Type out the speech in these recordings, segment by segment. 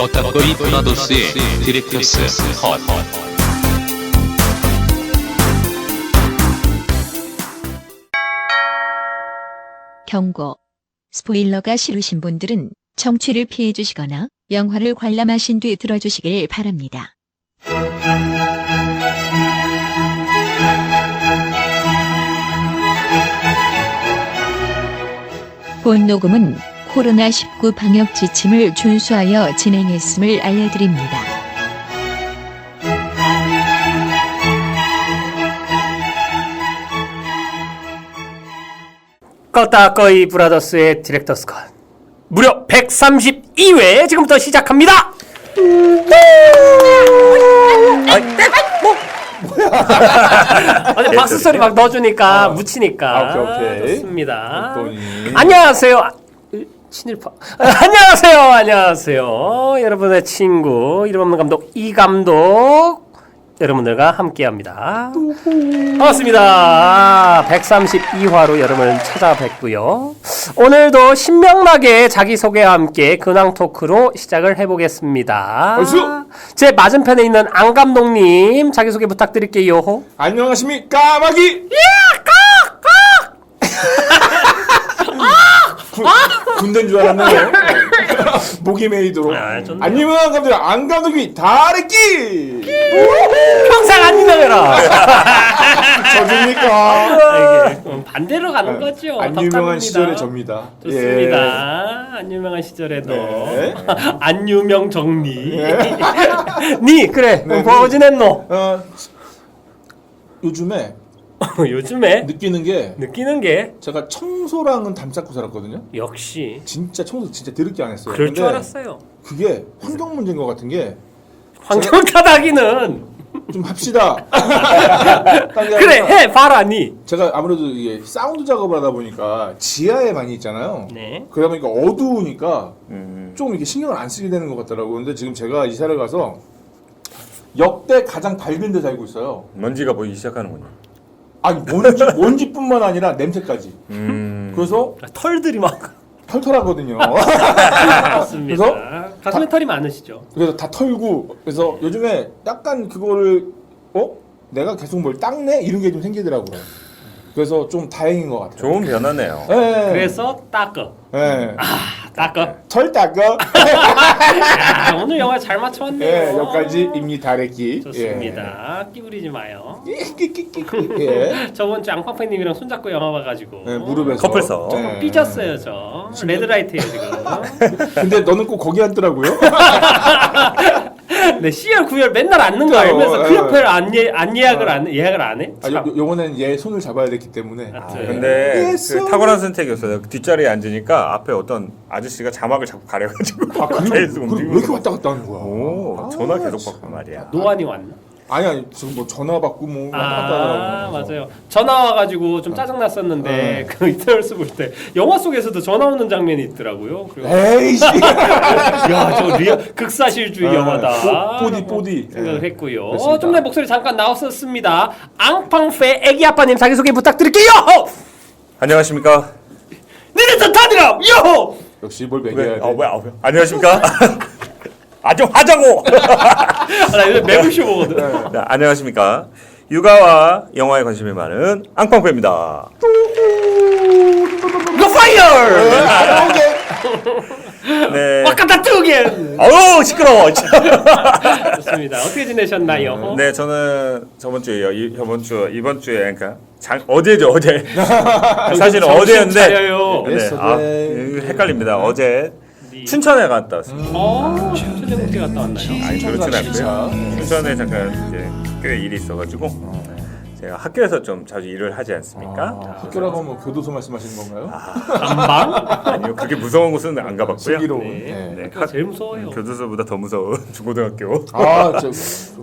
거탑거리 브라더스의 디렉터스 컷. 경고. 스포일러가 싫으신 분들은 청취를 피해 주시거나 영화를 관람하신 뒤 들어주시길 바랍니다. 본 녹음은 코로나19 방역 지침을 준수하여 진행했음을 알려드립니다. 거따거이 브라더스의 디렉터스 컷 무려 132회 지금부터 시작합니다. 아니 박수 소리 막 넣어주니까 묻히니까 오케이. 좋습니다. 덕분이. 안녕하세요. 친일파. 안녕하세요. 여러분의 친구 이름 없는 감독 이 감독 여러분들과 함께합니다. 반갑습니다. 132화로 여러분을 찾아뵙고요. 오늘도 신명나게 자기소개와 함께 근황 토크로 시작을 해보겠습니다. 얼쑤! 제 맞은편에 있는 안 감독님 자기소개 부탁드릴게요. 안녕하십니까 마기. 군대인 줄 알았네. 목이 메이도록. 좋네요. 안녕한 감독 안 감독이 다르기. 평생 안 유명해라. 저입니까? 이게 반대로 가는 거죠. 안 유명한 덕담입니다. 시절의 접니다. 좋습니다. 안 유명한 시절에도 네. 안 유명 정리. 네. 니 그래 네, 뭐 지냈노? 요즘에 요즘에 느끼는 게 느끼는 게 제가 청소랑은 담쌓고 살았거든요. 역시 진짜 청소 진짜 더럽게 안 했어요. 그럴 줄 근데 알았어요. 그게 환경 문제인 것 같은 게 환경 타다기는 좀 합시다. 그래 해 봐라 니. 제가 아무래도 이게 사운드 작업을 하다 보니까 지하에 많이 있잖아요. 네. 그러다 보니까 어두우니까 좀 이렇게 신경을 안 쓰게 되는 것 같더라고요. 근데 지금 제가 이사를 가서 역대 가장 밝은 데 살고 있어요. 먼지가 보이기 시작하는군요. 아니 먼지뿐만 아니라 냄새까지. 그래서 털들이 막 털털하거든요. 맞습니다. 그래서 가슴에 털이 많으시죠? 그래서 다 털고 그래서 요즘에 약간 그거를 내가 계속 뭘 닦네 이런 게 좀 생기더라고요. 그래서 좀 다행인 것 같아요. 좋은 변화네요. 네. 그래서 닦어. 네. 닦어. 털 닦어. 야, 오늘 영화 잘 맞춰왔네요. 네, 여기까지 입니 다래기. 좋습니다. 끼부리지 마요. 예. 저번 주 앙팡팡님이랑 손잡고 영화 봐가지고 네, 무릎에서 커플석. 네. 삐졌어요 저. 레드라이트예요 지금. 근데 너는 꼭 거기 앉더라고요. 네, C열 9열 맨날 앉는 거 알면서 그 옆에를 안 예약을 안 해? 아, 요번엔 얘 손을 잡아야 됐기 때문에. 하여튼. 근데 예수. 그 탁월한 선택이었어요. 뒷자리에 앉으니까 앞에 어떤 아저씨가 자막을 자꾸 가려가지고 그리고 계속 왜 이렇게 움직이고. 왔다 갔다 하는 거야? 오, 전화 계속 받고 말이야. 노안이 왔나? 아니 지금 뭐 전화 받고 뭐 왔다 갔다 아 하더라고. 맞아요. 전화 와가지고 좀 짜증 났었는데 그 이터널스 볼 때 영화 속에서도 전화 오는 장면이 있더라고요. 그리고 에이씨. 야저 리얼 극사실주의 영화다. 뽀디. 생각을 예. 했고요. 그렇습니다. 좀 전에 목소리 잠깐 나왔었습니다. 앙팡페 애기 아빠님 자기 소개 부탁드릴게요. 안녕하십니까? 니네 탓하니라 요. 역시 뭘 왜? 매겨야 돼. 뭐야? 안녕하십니까? 아주 하자고. 나 요즘 매불쇼 보거든. 네, 안녕하십니까? 육아와 영화에 관심이 많은 앙팡페입니다. 너 파이어. 네. 와카타 투게. 어우 시끄러워. 좋습니다. 어떻게 지내셨나요? 네, 저는 이번 주에 그러니까 어제 사실은 어제였는데 차려요. 네, 헷갈립니다. 어제 춘천에 갔다 왔습니다. 춘천 어떻게 갔다 왔나요? 아니 그렇진 않고요. 춘천에 잠깐 이제 학교에 일이 있어가지고 제가 학교에서 좀 자주 일을 하지 않습니까? 학교라고 하면 교도소 말씀하시는 건가요? 감방? 아니요, 그렇게 무서운 곳은 안 가봤고요. 슬기로운. 네. 네. 그거 제일 무서워요. 교도소보다 더 무서운 중고등학교. 저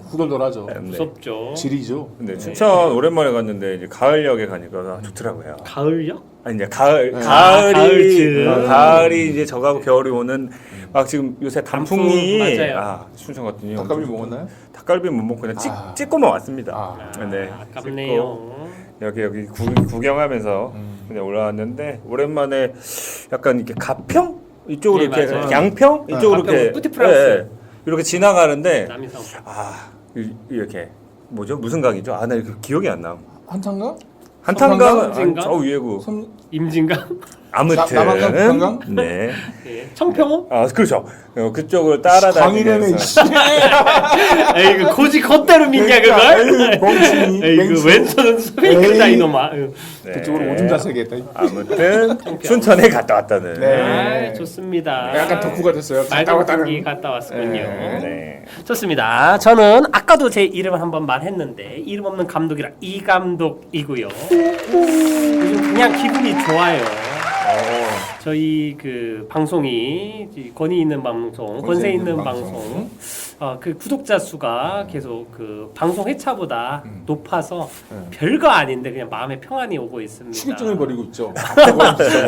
후덜덜하죠. 네. 무섭죠. 지리죠. 근데 춘천 오랜만에 갔는데 이제 가을역에 가니까 좋더라고요. 가을요? 아니 이제 가을이 가을쯤. 가을이 이제 저가고 겨울이 오는 막 지금 요새 단풍이 맞아요. 춘천 같더니 닭갈비 먹었나요? 닭갈비 못 먹고 그냥 찍고만 왔습니다. 네, 아깝네요. 여기 구경하면서 그냥 올라왔는데 오랜만에 약간 이렇게 가평 이쪽으로 예, 이렇게 맞아요. 양평 이쪽으로 양평, 이렇게 뿌티프랑스. 이렇게 지나가는데 남이성. 이렇게 뭐죠? 무슨 강이죠? 나 이렇게 기억이 안 나. 한탄강? 한탄강은 섬진강? 저 위에고. 임진강. 아무튼 남한강, 북한강? 네. 예. 청평호. 그렇죠. 그쪽을 따라다니면서 에이 그 고지 겉대로 믿냐 그걸? 멍청이. 에이 그 왼손은 스페이크다 에이. 이놈아. 네. 그쪽으로 오줌 자세겠다. 아무튼 춘천에 갔다 왔다는. 네. 아, 좋습니다. 약간 덕후가 됐어요. 갔다 왔다는. 말동기 갔다 왔군요. 네. 좋습니다. 저는 아까도 제 이름을 한번 말했는데 이름 없는 감독이라 이 감독이고요. 요즘 그냥 기분이 좋아요. 저희 그 방송이 권위 있는 방송, 권세 있는 방송, 그 구독자 수가 계속 그 방송 회차보다 높아서 별거 아닌데 그냥 마음에 평안이 오고 있습니다. 축일증을 벌이고 있죠.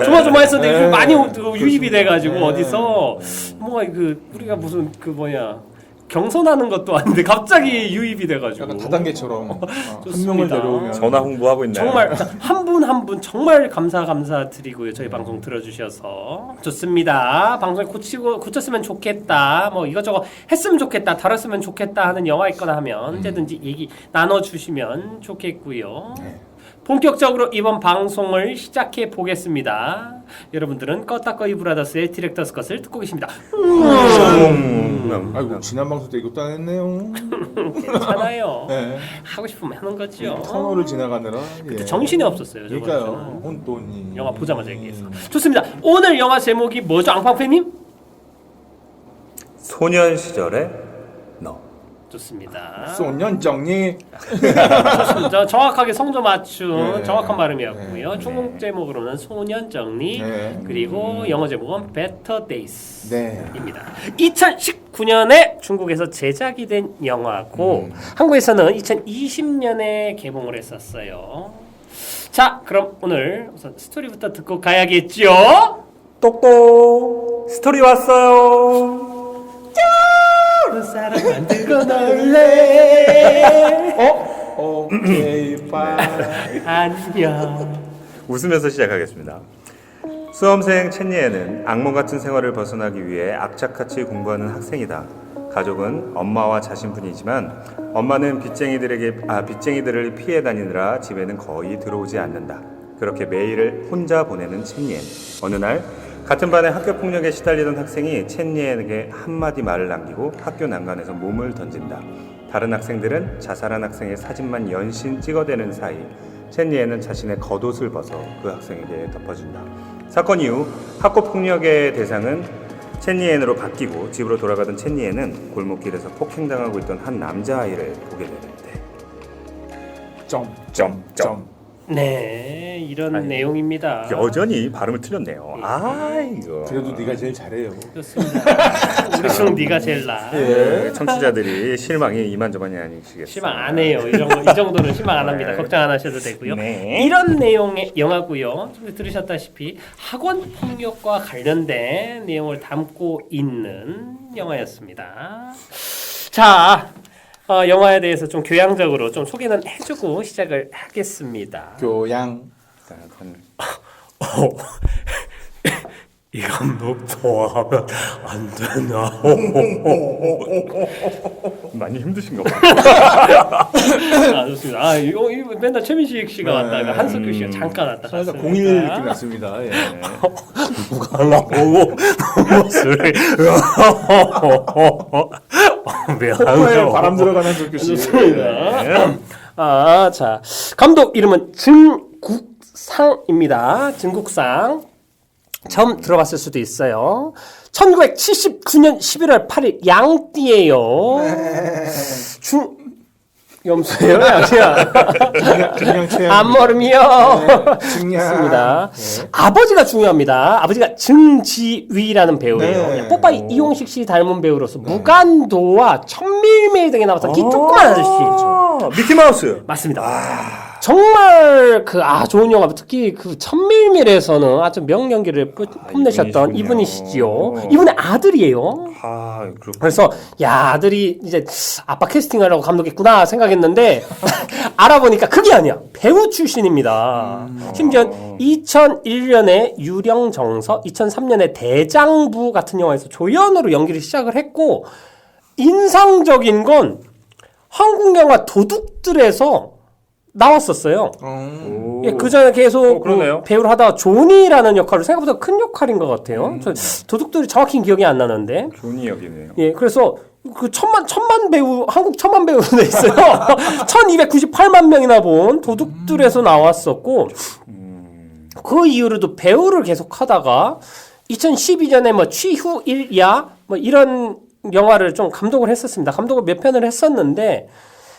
조마조마했었는데 네. 많이 유입이 돼가지고 네. 어디서 뭔가 그 우리가 무슨 그 뭐냐 경선하는 것도 아닌데 갑자기 유입이 돼가지고 약간 다단계처럼 한 좋습니다. 명을 내려오면 전화 홍보하고 있나요? 정말 한 분 한 분 정말 감사드리고요. 저희 방송 들어주셔서 좋습니다. 방송 고쳤으면 좋겠다. 뭐 이것저것 했으면 좋겠다. 다뤘으면 좋겠다 하는 영화 있거나 하면 언제든지 얘기 나눠주시면 좋겠고요. 본격적으로 이번 방송을 시작해 보겠습니다. 여러분들은 껐다꺼이 브라더스의 디렉터스 컷을 듣고 계십니다. 아이고 지난 방송 때 이것도 안 했네요. 괜찮아요. 네. 하고 싶으면 하는 거죠. 터널을 지나가느라 그때 정신이 없었어요. 저번 그러니까요. 주는. 혼돈이. 영화 보자마자 얘기해서. 좋습니다. 오늘 영화 제목이 뭐죠? 앙팡팬님? 소년 시절의 너. 좋습니다. 소년정리. 좋습니다. 정확하게 성조 맞춘 네. 정확한 발음이었고요. 중국 제목으로는 소년정리 네. 그리고 영어 제목은 Better Days. 네. 입니다. 2019년에 중국에서 제작이 된 영화고 한국에서는 2020년에 개봉을 했었어요. 자, 그럼 오늘 우선 스토리부터 듣고 가야겠죠? 똑똑 스토리 왔어요. 그 사람 만들고 놀래. 오케이 바이. 안녕. 웃으면서 시작하겠습니다. 수험생 첸예는 악몽 같은 생활을 벗어나기 위해 악착같이 공부하는 학생이다. 가족은 엄마와 자신뿐이지만 엄마는 빚쟁이들을 피해 다니느라 집에는 거의 들어오지 않는다. 그렇게 매일을 혼자 보내는 첸예. 어느 날 같은 반에 학교 폭력에 시달리던 학생이 첸예에게 한마디 말을 남기고 학교 난간에서 몸을 던진다. 다른 학생들은 자살한 학생의 사진만 연신 찍어대는 사이 첸예는 자신의 겉옷을 벗어 그 학생에게 덮어준다. 사건 이후 학교 폭력의 대상은 첸예엔으로 바뀌고 집으로 돌아가던 첸예엔은 골목길에서 폭행당하고 있던 한 남자아이를 보게 되는데 점점점. 네, 이런 아니, 내용입니다. 여전히 발음을 틀렸네요. 이거 그래도 네가 제일 잘해요. 좋습니다. 우리 중 네가 제일 나. 청취자들이 실망이 이만저만이 아니시겠어요. 실망 안 해요. 이 정도는 실망 안 합니다. 네. 걱정 안 하셔도 되고요. 네. 이런 내용의 영화고요. 좀 들으셨다시피 학원 폭력과 관련된 내용을 담고 있는 영화였습니다. 자, 영화에 대해서 좀 교양적으로 좀 소개는 해주고 시작을 하겠습니다. 교양. 이 감독 좋아하면 안 되나? 많이 힘드신가 봐요. 좋습니다. 이거 맨날 최민식 씨가 네. 왔다가 한석규 씨가 잠깐 왔다 살짝 갔습니다. 01 느낌 났습니다. 예. 누가 나보고 너무술 코에 바람 들어가는 한석규 씨. 좋습니다. 자 감독 이름은 증국상입니다. 증국상 처음 들어봤을 수도 있어요. 1979년 11월 8일 양띠예요. 염소예요, 양이야. 그냥 앞머리요. 중요합니다. 네. 아버지가 중요합니다. 아버지가 증지위라는 배우예요. 네. 뽀빠이 이용식 씨 닮은 배우로서 무간도와 천밀매일 등에 나왔던 키 조그만 아저씨. 미키마우스. 맞습니다. 정말 좋은 영화, 특히 그 천밀밀에서는 아주 명연기를 뽐내셨던 이분이시지요. 이분의 아들이에요. 그렇군요. 그래서 아들이 이제 아빠 캐스팅하려고 감독했구나 생각했는데 알아보니까 그게 아니야. 배우 출신입니다. 심지어 2001년에 유령정서, 2003년에 대장부 같은 영화에서 조연으로 연기를 시작을 했고, 인상적인 건 한국 영화 도둑들에서 나왔었어요. 그 전에 계속 그러네요. 배우를 하다가 조니라는 역할을 생각보다 큰 역할인 것 같아요. 저 도둑들이 정확히 기억이 안 나는데. 존이 여기네요. 그래서 그 천만 배우, 한국 천만 배우로 돼 있어요. 1298만 명이나 본 도둑들에서 나왔었고, 그 이후로도 배우를 계속 하다가 2012년에 뭐 취후 일야 뭐 이런 영화를 좀 감독을 했었습니다. 감독을 몇 편을 했었는데,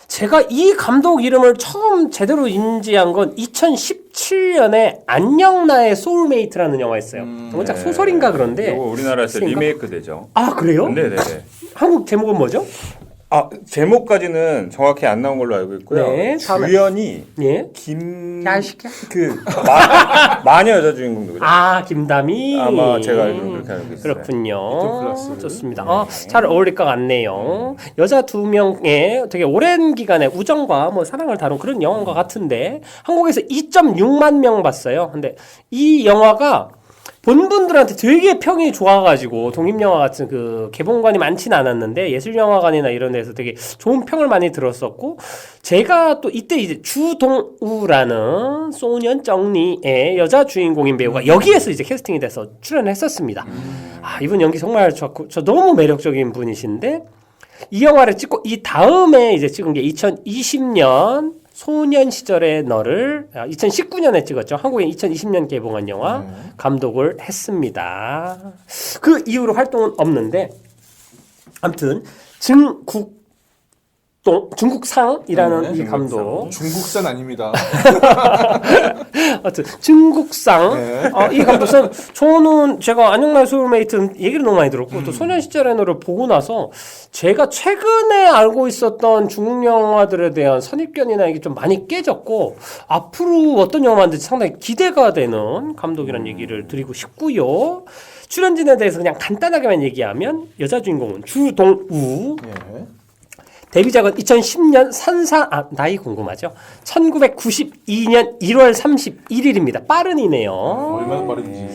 제가 이 감독 이름을 처음 제대로 인지한 건 2017년에 안녕 나의 소울메이트라는 영화였어요. 정작 소설인가 그런데. 이거 우리나라에서 시인가? 리메이크 되죠. 아, 그래요? 네네네. 한국 제목은 뭐죠? 제목까지는 정확히 안 나온 걸로 알고 있고요. 네, 다음에- 주연이 예. 야시켜? 마녀 여자 주인공 누구죠? 김다미. 아마 제가 알기로는 그렇게 알고 있어요. 그렇군요. 좋습니다. 잘 어울릴 것 같네요. 여자 두 명의 되게 오랜 기간의 우정과 뭐 사랑을 다룬 그런 영화인 것 같은데, 한국에서 2.6만 명 봤어요. 근데 이 영화가 본 분들한테 되게 평이 좋아가지고, 독립영화 같은 그 개봉관이 많지는 않았는데 예술영화관이나 이런 데서 되게 좋은 평을 많이 들었었고, 제가 또 이때 이제 주동우라는 소년 정리의 여자 주인공인 배우가 여기에서 이제 캐스팅이 돼서 출연했었습니다. 이분 연기 정말 좋고, 저 너무 매력적인 분이신데, 이 영화를 찍고 이 다음에 이제 찍은 게 2020년 소년 시절의 너를 2019년에 찍었죠. 한국에 2020년 개봉한 영화 감독을 했습니다. 그 이후로 활동은 없는데, 아무튼 중국상이라는 이 감독, 중국산 아닙니다. 하여튼 중국상 이 감독은 저는 제가 안녕나의 소울메이트 얘기를 너무 많이 들었고 또 소년 시절의 너를 보고 나서 제가 최근에 알고 있었던 중국 영화들에 대한 선입견이나 이게 좀 많이 깨졌고, 앞으로 어떤 영화 만들지 상당히 기대가 되는 감독이라는 얘기를 드리고 싶고요. 출연진에 대해서 그냥 간단하게만 얘기하면 여자 주인공은 주동우, 데뷔작은 2010년 나이 궁금하죠? 1992년 1월 31일입니다. 빠른이네요. 얼마나 빠른지.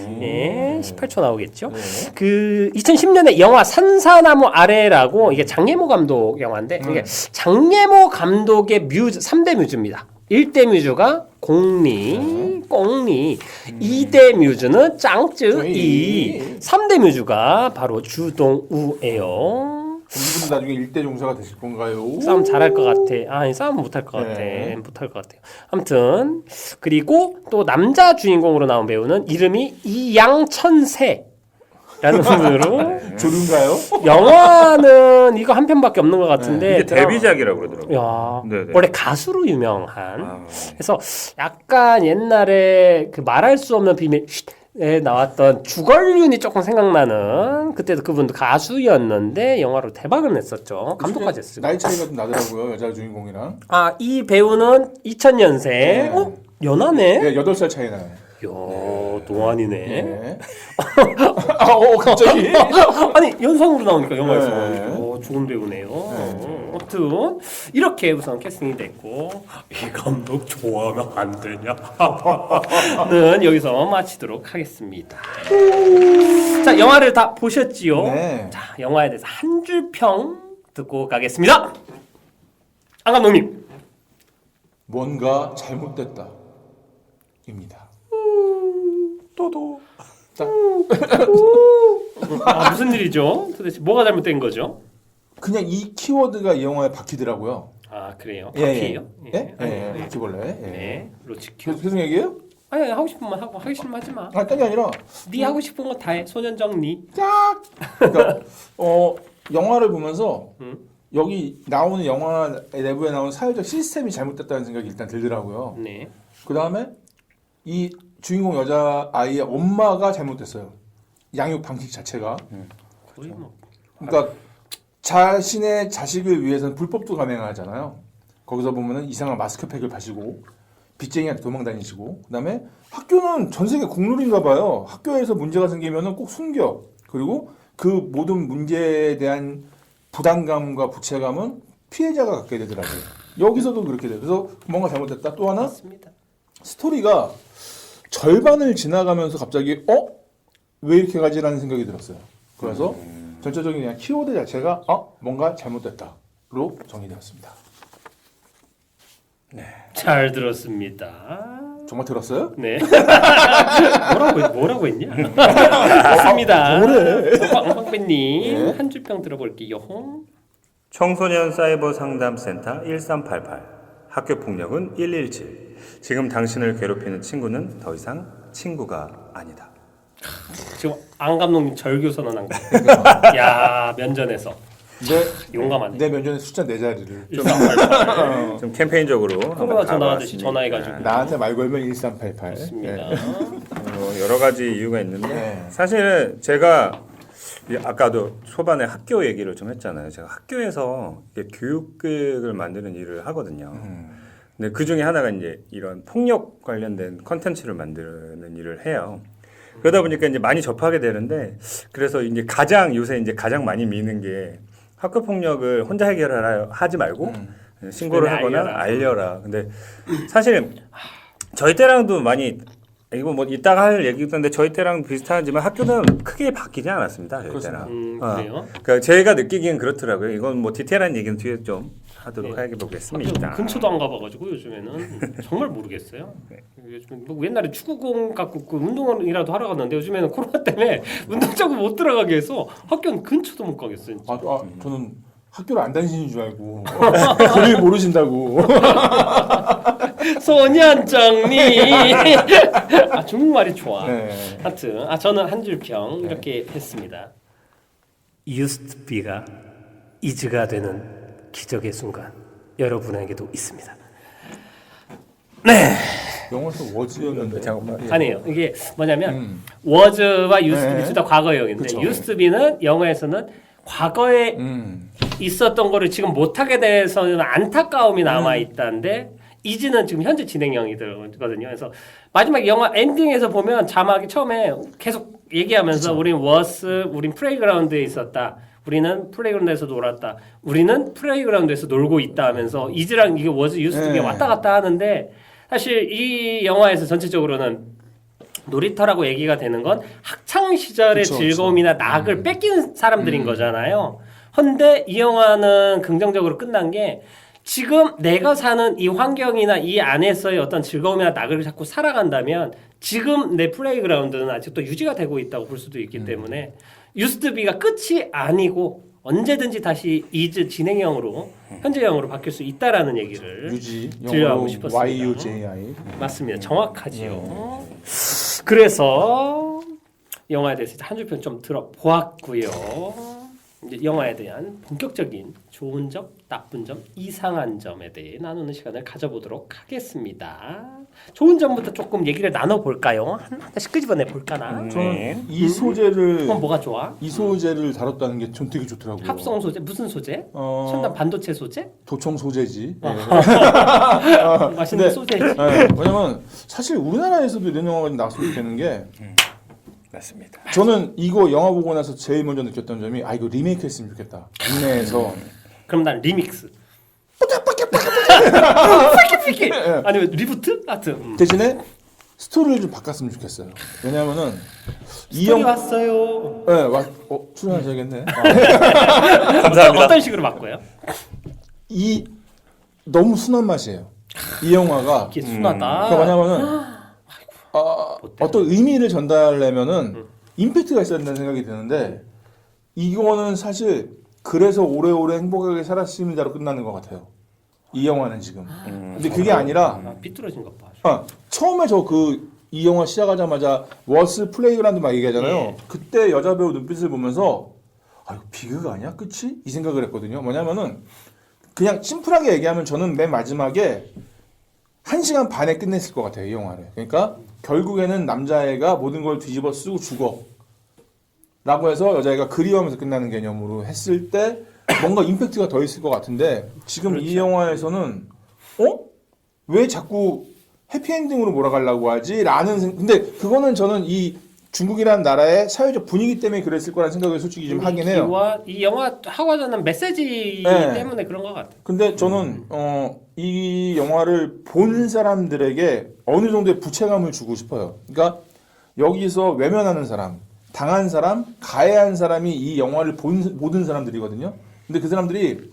18초 나오겠죠? 그 2010년에 영화 산사나무 아래라고, 이게 장예모 감독 영화인데, 이게 장예모 감독의 3대 뮤즈입니다. 1대 뮤즈가 공리, 꽁리, 2대 뮤즈는 짱쯔이, 3대 뮤즈가 바로 주동우예요. 이분은 나중에 일대 종사가 되실 건가요? 싸움 잘할 것 같아. 싸움 못할 것 같아. 못할 것 같아요. 아무튼, 그리고 또 남자 주인공으로 나온 배우는 이름이 이양천세 라는 분으로. 조른가요? 영화는 이거 한 편밖에 없는 것 같은데. 이게 데뷔작이라고 그러더라고요. 네네. 원래 가수로 유명한. 그래서 약간 옛날에 그 말할 수 없는 비밀 에 나왔던 주걸륜이 조금 생각나는, 그때도 그분도 가수였는데 영화로 대박을 냈었죠. 감독까지 했어요. 나이 차이가 좀 나더라고요, 여자 주인공이랑. 이 배우는 2000년생. 연하네? 네, 8살 차이 나요. 이야, 동안이네. 갑자기. 아니, 연상으로 나오니까 영화에서. 네. 좋은 배우네요. 아무튼 이렇게 우선 캐스팅이 됐고, 이 감독 좋아하면 안 되냐? 는 여기서 마치도록 하겠습니다. 자, 영화를 다 보셨지요? 네. 자, 영화에 대해서 한 줄 평 듣고 가겠습니다. 안 감독님. 뭔가 잘못됐다. 입니다. 또도. 딱. 무슨 일이죠? 도대체 뭐가 잘못된 거죠? 그냥 이 키워드가 이 영화에 박히더라고요. 그래요? 예, 바퀴예요? 예? 바퀴벌레. 네. 로치큐. 계속 얘기해요? 아니, 하고 싶은 말 하고, 하기 싫으면 하지 마. 딴게 아니라 네 하고 싶은 거 다 해. 소년정리. 딱. 그러니까 영화를 보면서 여기 나오는 영화 내부에 나오는 사회적 시스템이 잘못됐다는 생각이 일단 들더라고요. 네. 그 다음에 이 주인공 여자 아이의 엄마가 잘못됐어요. 양육 방식 자체가. 거의 뭐. 그러니까 자신의 자식을 위해서는 불법도 감행하잖아요. 거기서 보면은 이상한 마스크팩을 파시고 빚쟁이한테 도망 다니시고 그다음에 학교는 전 세계 국룰인가 봐요. 학교에서 문제가 생기면은 꼭 숨겨. 그리고 그 모든 문제에 대한 부담감과 부채감은 피해자가 갖게 되더라고요. 여기서도 그렇게 돼요. 그래서 뭔가 잘못됐다. 또 하나 맞습니다. 스토리가 절반을 지나가면서 갑자기 왜 이렇게 가지라는 생각이 들었어요. 그래서 전체적인 그냥 키워드 자체가 뭔가 잘못됐다로 정의되었습니다. 잘 들었습니다. 정말 들었어요? 네. 뭐라고 했냐? 맞습니다. 엉팡빼님 네. 한 줄평 들어볼게요. 청소년 사이버 상담센터 1388 학교 폭력은 117 지금 당신을 괴롭히는 친구는 더 이상 친구가 아니다. 지금 안 감독님 절교 선언한 거. 야 면전에서 용감하네. 내 면전에 숫자 4자리를 1388. 좀 캠페인적으로 코로나 한번 전화하듯이 가봤습니다. 전화해가지고. 나한테 말 걸면 1388. 맞습니다. 여러 가지 이유가 있는데 네. 사실은 제가 아까도 초반에 학교 얘기를 좀 했잖아요. 제가 학교에서 교육을 만드는 일을 하거든요. 근데 그 중에 하나가 이제 이런 폭력 관련된 컨텐츠를 만드는 일을 해요. 그러다 보니까 이제 많이 접하게 되는데 그래서 이제 요새 이제 가장 많이 미는 게 학교 폭력을 혼자 하지 말고 신고를 하거나 알려라. 근데 사실 저희 때랑도 많이 이거 뭐 이따가 할 얘기인데 저희 때랑 비슷하지만 학교는 크게 바뀌지 않았습니다. 저희 때랑. 그래요? 그러니까 제가 느끼기엔 그렇더라고요. 이건 뭐 디테일한 얘기는 뒤에 좀 하도록 해보겠습니다. 근처도 안 가봐가지고 요즘에는 정말 모르겠어요. 요즘 뭐 옛날에 축구공 갖고 그 운동이라도 하러 갔는데 요즘에는 코로나 때문에 운동장도 못 들어가게 해서 학교는 근처도 못 가겠어요. 진짜. 저는 학교를 안 다니시는 줄 알고 거길 모르신다고. 소년장님. 중국말이 좋아. 네. 하여튼 저는 한 줄평 이렇게 했습니다. used to be가 is가 되는 기적의 순간 여러분에게도 있습니다. 네. 영어에서 was였는데 잠깐만. 아니에요. 이게 뭐냐면 was와 used to be 네. 둘 다 과거형인데 그쵸. used to be는 영어에서는 과거에 있었던 거를 지금 못하게 돼서는 안타까움이 남아있다는데 is는 지금 현재 진행형이거든요. 그래서 마지막 영화 엔딩에서 보면 자막이 처음에 계속 얘기하면서 우린 우린 플레이그라운드에 있었다. 우리는 플레이그라운드에서 놀았다. 우리는 플레이그라운드에서 놀고 있다 하면서 is랑 이게 was, used to be 왔다 갔다 하는데 사실 이 영화에서 전체적으로는 놀이터라고 얘기가 되는 건 학창 시절의 즐거움이나 낙을 뺏긴 사람들인 거잖아요. 근데 이 영화는 긍정적으로 끝난 게 지금 내가 사는 이 환경이나 이 안에서의 어떤 즐거움이나 낙을 자꾸 살아간다면 지금 내 플레이그라운드는 아직도 유지가 되고 있다고 볼 수도 있기 때문에 used to be가 끝이 아니고 언제든지 다시 is 진행형으로 현재형으로 바뀔 수 있다라는 얘기를 유지 들려하고 영어로 싶었습니다. YUJI. 맞습니다. 정확하지요. 그래서 영화에 대해서 한 줄평 좀 들어보았고요. 이제 영화에 대한 본격적인 좋은 점, 나쁜 점, 이상한 점에 대해 나누는 시간을 가져보도록 하겠습니다. 좋은 점부터 조금 얘기를 나눠볼까요? 하나씩 끄집어내 볼까나? 저는 이 소재를 그럼 뭐가 좋아? 이 소재를 다뤘다는 게 전 되게 좋더라고요. 합성 소재? 무슨 소재? 첨단 반도체 소재? 도청 소재지. 맛있는 근데- 소재지. 네, 왜냐면 사실 우리나라에서도 이런 영화가 나왔으면 좋겠는 게 맞습니다. 저는 이거 영화 보고 나서 제일 먼저 느꼈던 점이 이거 리메이크 했으면 좋겠다. 국내에서 그럼 난 리믹스. 피키. 아니면 리부트? 하여튼. 대신에 스토리를 좀 바꿨으면 좋겠어요. 왜냐면은 스토리 왔어요. 출연하셔야겠네. 감사합니다. 어떤 식으로 바꿔요? 이 너무 순한 맛이에요. 이 영화가 이게 순하다. 그러니까 뭐냐면은 어떤 의미를 전달하려면은 임팩트가 있어야 된다는 생각이 드는데 이거는 사실 그래서 오래오래 행복하게 살았습니다로 끝나는 것 같아요. 이 영화는 지금. 근데 그게 아니라 삐뚤어진 것 봐. 처음에 이 영화 시작하자마자 워스 플레이그라운드 막 얘기하잖아요. 예. 그때 여자 배우 눈빛을 보면서 이거 비극 아니야? 끝이? 이 생각을 했거든요. 뭐냐면은 그냥 심플하게 얘기하면 저는 맨 마지막에 1시간 반에 끝냈을 것 같아요. 이 영화를. 그러니까 결국에는 남자애가 모든 걸 뒤집어 쓰고 죽어. 라고 해서 여자애가 그리워하면서 끝나는 개념으로 했을 때 뭔가 임팩트가 더 있을 것 같은데 지금 이 영화에서는 왜 자꾸 해피엔딩으로 몰아가려고 하지라는 근데 그거는 저는 이 중국이라는 나라의 사회적 분위기 때문에 그랬을 거라는 생각을 솔직히 좀 하긴 해요. 이 영화 하고자 하는 메시지 네. 때문에 그런 것 같아요. 근데 저는 이 영화를 본 사람들에게 어느 정도의 부채감을 주고 싶어요. 그러니까 여기서 외면하는 사람, 당한 사람, 가해한 사람이 이 영화를 본 모든 사람들이거든요. 근데 그 사람들이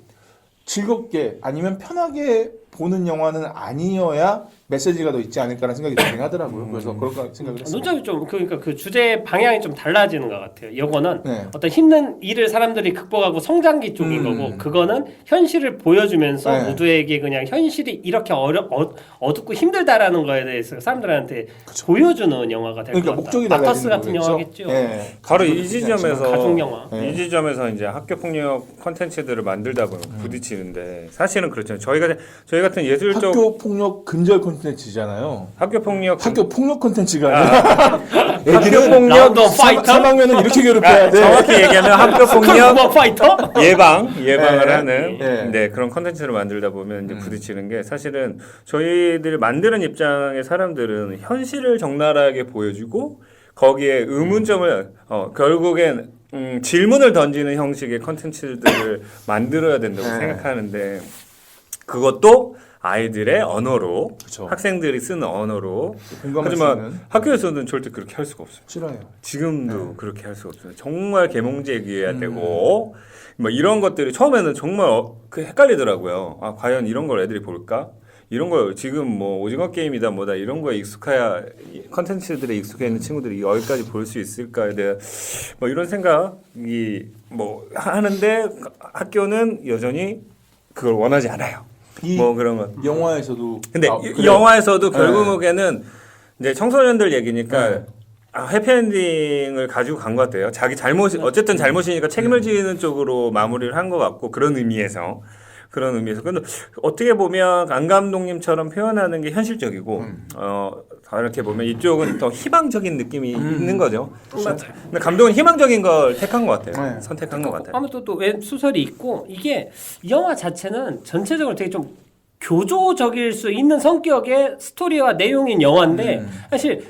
즐겁게 아니면 편하게 보는 영화는 아니어야 메시지가 더 있지 않을까라는 생각이 들긴 하더라고요. 그래서 그럴까 생각을 했어요. 논점이 좀 그러니까 그 주제 방향이 좀 달라지는 것 같아요. 이거는 네. 어떤 힘든 일을 사람들이 극복하고 성장기 쪽인 거고 그거는 현실을 보여주면서 네. 모두에게 그냥 현실이 이렇게 어둡고 힘들다라는 거에 대해서 사람들한테 보여주는 영화가 될 것 그러니까 같다. 목적이 마커스 달라지는 같은 거겠죠? 영화겠죠. 네. 바로 이 지점에서 가족 영화. 네. 이 지점에서 이제 학교 폭력 콘텐츠들을 만들다 보면 부딪히는데 사실은 그렇죠. 저희 같은 예술적 학교 폭력 근절 콘텐츠잖아요. 학교 폭력 학교 폭력 콘텐츠가 아니라 학교 폭력 라운드 오브 파이터? 3학년은 이렇게 괴롭혀야 돼. 정확히 얘기하면 학교 폭력 스쿨 파이터? 예방을 네. 하는 네. 네, 그런 컨텐츠를 만들다 보면 이제 부딪히는 게 사실은 저희들 만드는 입장의 사람들은 현실을 적나라하게 보여주고 거기에 의문점을 결국엔 질문을 던지는 형식의 컨텐츠들을 만들어야 된다고 네. 생각하는데 그것도 아이들의 언어로 그쵸. 학생들이 쓰는 언어로 공감할 수 하지만 있는. 학교에서는 절대 그렇게 할 수가 없어요. 싫어요. 지금도 그렇게 할 수가 없어요. 정말 계몽제기해야 되고 뭐 이런 것들이 처음에는 정말 헷갈리더라고요. 아 과연 이런 걸 애들이 볼까? 이런 거 지금 뭐 오징어 게임이다 뭐다 이런 거에 익숙해야 컨텐츠들에 익숙해 있는 친구들이 여기까지 볼 수 있을까에 대한 뭐 이런 생각이 뭐 하는데 학교는 여전히 그걸 원하지 않아요. 이 뭐 그런 거. 영화에서도 근데 아, 이 그래요? 영화에서도 네. 결국에는 이제 청소년들 얘기니까 네. 해피엔딩을 가지고 간 것 같아요. 자기 잘못이 어쨌든 잘못이니까 책임을 지는 쪽으로 마무리를 한 것 같고 그런 의미에서. 근데 어떻게 보면 안 감독님처럼 표현하는 게 현실적이고 이렇게 보면 이쪽은 더 희망적인 느낌이 있는 거죠. 근데 감독은 희망적인 걸 택한 것 같아요. 네. 선택한 것 같아요. 아무튼 또 웹소설이 있고 이게 이 영화 자체는 전체적으로 되게 좀 교조적일 수 있는 성격의 스토리와 내용인 영화인데 사실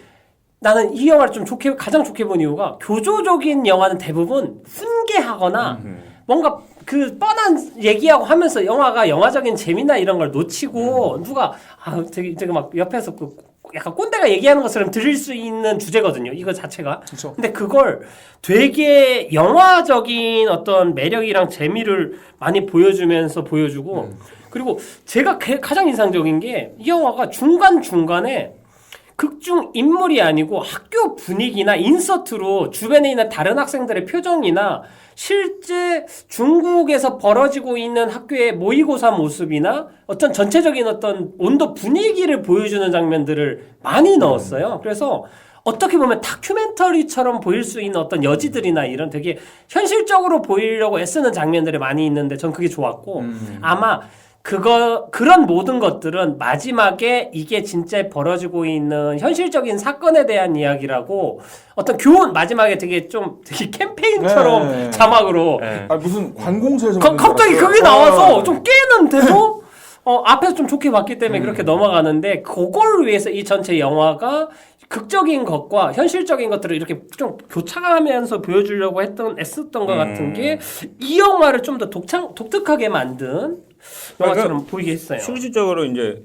나는 이 영화를 좀 가장 좋게 본 이유가 교조적인 영화는 대부분 훈계하거나 뭔가 그 뻔한 얘기하고 하면서 영화가 영화적인 재미나 이런 걸 놓치고 누가 되게 막 옆에서 그 약간 꼰대가 얘기하는 것처럼 들릴 수 있는 주제거든요. 이거 자체가. 그쵸. 근데 그걸 되게 영화적인 어떤 매력이랑 재미를 많이 보여주고 그리고 제가 가장 인상적인 게 이 영화가 중간중간에 극중 인물이 아니고 학교 분위기나 인서트로 주변에 있는 다른 학생들의 표정이나 실제 중국에서 벌어지고 있는 학교의 모의고사 모습이나 어떤 전체적인 어떤 온도 분위기를 보여주는 장면들을 많이 넣었어요. 그래서 어떻게 보면 다큐멘터리처럼 보일 수 있는 어떤 여지들이나 이런 되게 현실적으로 보이려고 애쓰는 장면들이 많이 있는데 전 그게 좋았고 아마 그런 모든 것들은 마지막에 이게 진짜 벌어지고 있는 현실적인 사건에 대한 이야기라고 어떤 교훈 마지막에 되게 캠페인처럼 네. 자막으로 네. 아 무슨 관공서에서 갑자기 보는 것 그게 같아요. 나와서 좀 깨는데도 앞에서 좀 좋게 봤기 때문에 그렇게 넘어가는데 그걸 위해서 이 전체 영화가 극적인 것과 현실적인 것들을 이렇게 좀 교차하면서 보여주려고 애썼던 것 같은 게 이 영화를 좀 더 독특하게 만든 영화처럼 보이게 했어요. 실질적으로 이제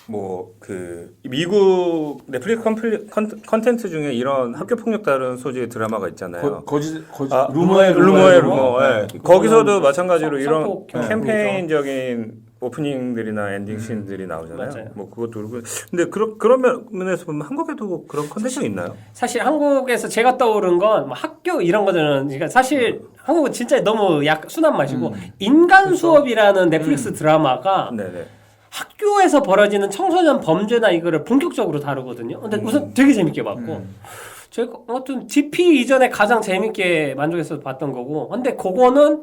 뭐 그 미국 넷플릭스 컨텐츠 중에 이런 학교 폭력 다룬 소재의 드라마가 있잖아요. 루머의 루머. 예. 네. 거기서도 마찬가지로 이런 성폭 캠페인적인 오프닝들이나 엔딩 씬들이 나오잖아요. 맞아요. 뭐 그것도 그렇고. 근데 그런 면에서 보면 한국에도 그런 컨텐츠가 있나요? 사실 한국에서 제가 떠오른 건 뭐 학교 이런 거는 그러니까 사실 한국은 진짜 너무 순한 맛이고 인간 수업이라는 넷플릭스 드라마가 네네. 학교에서 벌어지는 청소년 범죄나 이거를 본격적으로 다루거든요. 근데 우선 되게 재밌게 봤고 제가 아무튼 GP 이전에 가장 재밌게 만족해서 봤던 거고 근데 그거는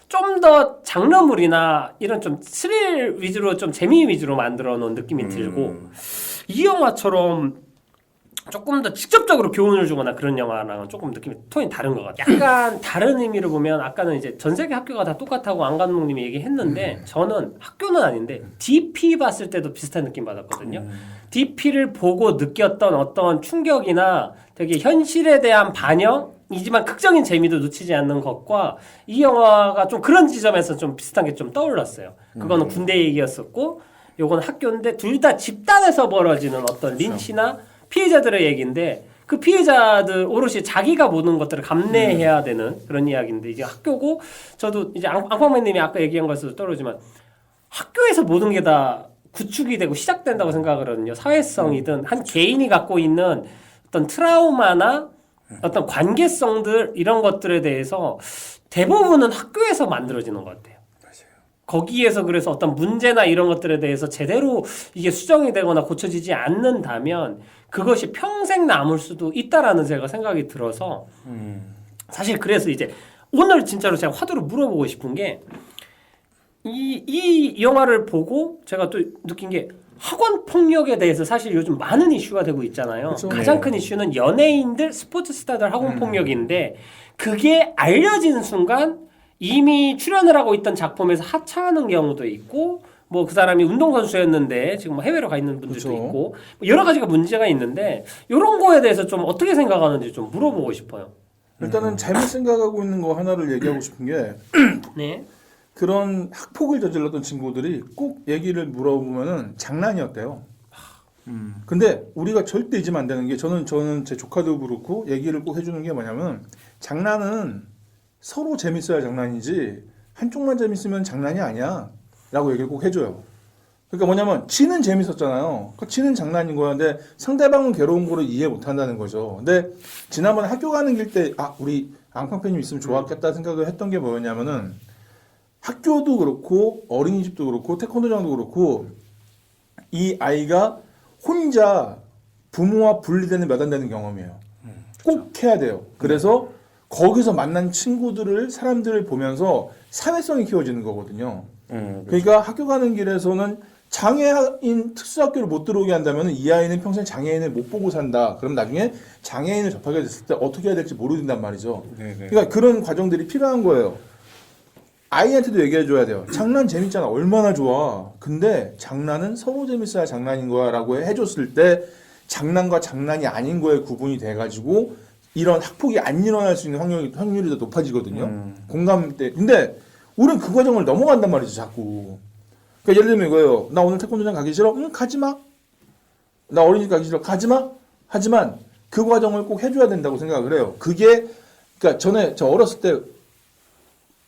좀 더 장르물이나 이런 좀 스릴 위주로 좀 재미 위주로 만들어 놓은 느낌이 들고 이 영화처럼 조금 더 직접적으로 교훈을 주거나 그런 영화랑은 조금 느낌이 톤이 다른 것 같아요. 약간 다른 의미로 보면 아까는 이제 전 세계 학교가 다 똑같다고 안 감독님이 얘기했는데 저는 학교는 아닌데 DP 봤을 때도 비슷한 느낌 받았거든요. DP를 보고 느꼈던 어떤 충격이나 되게 현실에 대한 반영이지만 극적인 재미도 놓치지 않는 것과 이 영화가 좀 그런 지점에서 좀 비슷한 게 좀 떠올랐어요. 그거는 군대 얘기였었고 요건 학교인데 둘 다 집단에서 벌어지는 어떤 린치나 피해자들의 얘기인데 그 피해자들 오롯이 자기가 모든 것들을 감내해야 되는 그런 이야기인데 이제 학교고 저도 이제 앙팡맨님이 아까 얘기한 것에서 떠오르지만 학교에서 모든 게 다 구축이 되고 시작된다고 생각을 하거든요. 사회성이든 한 개인이 갖고 있는 어떤 트라우마나 어떤 관계성들 이런 것들에 대해서 대부분은 학교에서 만들어지는 것 같아요. 거기에서 그래서 어떤 문제나 이런 것들에 대해서 제대로 이게 수정이 되거나 고쳐지지 않는다면 그것이 평생 남을 수도 있다라는 제가 생각이 들어서 사실 그래서 이제 오늘 진짜로 제가 화두로 물어보고 싶은 게 이 영화를 보고 제가 또 느낀 게 학원 폭력에 대해서 사실 요즘 많은 이슈가 되고 있잖아요. 그쵸? 가장 큰 이슈는 연예인들, 스포츠 스타들 학원 폭력인데 그게 알려진 순간 이미 출연을 하고 있던 작품에서 하차하는 경우도 있고 뭐 그 사람이 운동선수였는데 지금 뭐 해외로 가 있는 분들도 그쵸. 있고 뭐 여러 가지가 문제가 있는데 이런 거에 대해서 좀 어떻게 생각하는지 좀 물어보고 싶어요. 일단은 잘못 생각하고 있는 거 하나를 얘기하고 싶은 게 네. 그런 학폭을 저질렀던 친구들이 꼭 얘기를 물어보면은 장난이었대요. 근데 우리가 절대 잊으면 안 되는 게 저는 제 조카도 그렇고 얘기를 꼭 해주는 게 뭐냐면 장난은 서로 재밌어야 장난이지 한쪽만 재밌으면 장난이 아니야 라고 얘기를 꼭 해줘요. 그러니까 뭐냐면 지는 재밌었잖아요. 그러니까 지는 장난인 거야. 근데 상대방은 괴로운 거를 이해 못 한다는 거죠. 근데 지난번에 학교 가는 길 때 우리 앙팡팬님 있으면 좋았겠다 생각을 했던 게 뭐였냐면은 학교도 그렇고 어린이집도 그렇고 태권도장도 그렇고 이 아이가 혼자 부모와 분리되는 몇 안 되는 경험이에요. 꼭 해야 돼요. 그래서 거기서 만난 친구들을 사람들을 보면서 사회성이 키워지는 거거든요. 그러니까 학교 가는 길에서는 장애인 특수학교를 못 들어오게 한다면 이 아이는 평생 장애인을 못 보고 산다. 그럼 나중에 장애인을 접하게 됐을 때 어떻게 해야 될지 모르는단 말이죠. 그러니까 그런 과정들이 필요한 거예요. 아이한테도 얘기해줘야 돼요. 장난 재밌잖아. 얼마나 좋아. 근데 장난은 서로 재밌어야 장난인 거야 라고 해줬을 때 장난과 장난이 아닌 거에 구분이 돼가지고 이런 학폭이 안 일어날 수 있는 확률이 더 높아지거든요. 공감대. 근데 우린 그 과정을 넘어간단 말이죠. 자꾸. 그러니까 예를 들면 이거예요. 나 오늘 태권도장 가기 싫어? 응, 가지 마. 나 어린이집 가기 싫어? 가지 마. 하지만 그 과정을 꼭 해줘야 된다고 생각을 해요. 그게 그러니까 전에 저 어렸을 때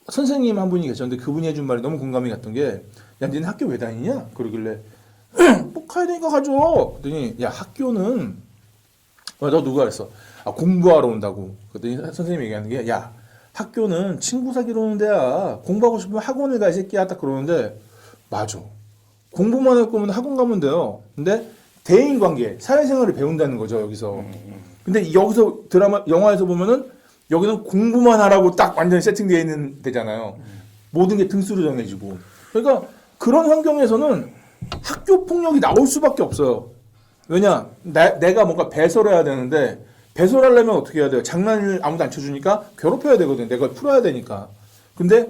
선생님 한 분이 계셨는데 그분이 해준 말이 너무 공감이 갔던 게 야, 니는 학교 왜 다니냐? 그러길래 뭐 가야 되니까 가죠. 그랬더니 야, 학교는 너 누가 그랬어? 공부하러 온다고. 그랬더니 선생님이 얘기하는 게 야, 학교는 친구 사귀러 오는 데야. 공부하고 싶으면 학원을 가 이 새끼야. 딱 그러는데 맞아. 공부만 할 거면 학원 가면 돼요. 근데 대인관계, 사회생활을 배운다는 거죠 여기서. 근데 여기서 영화에서 보면은 여기는 공부만 하라고 딱 완전히 세팅되어 있는 데잖아요. 모든 게 등수로 정해지고. 그러니까 그런 환경에서는 학교 폭력이 나올 수밖에 없어요. 왜냐? 내가 뭔가 배설을 해야 되는데 배설하려면 어떻게 해야 돼요? 장난을 아무도 안 쳐주니까 괴롭혀야 되거든요. 내가 풀어야 되니까. 근데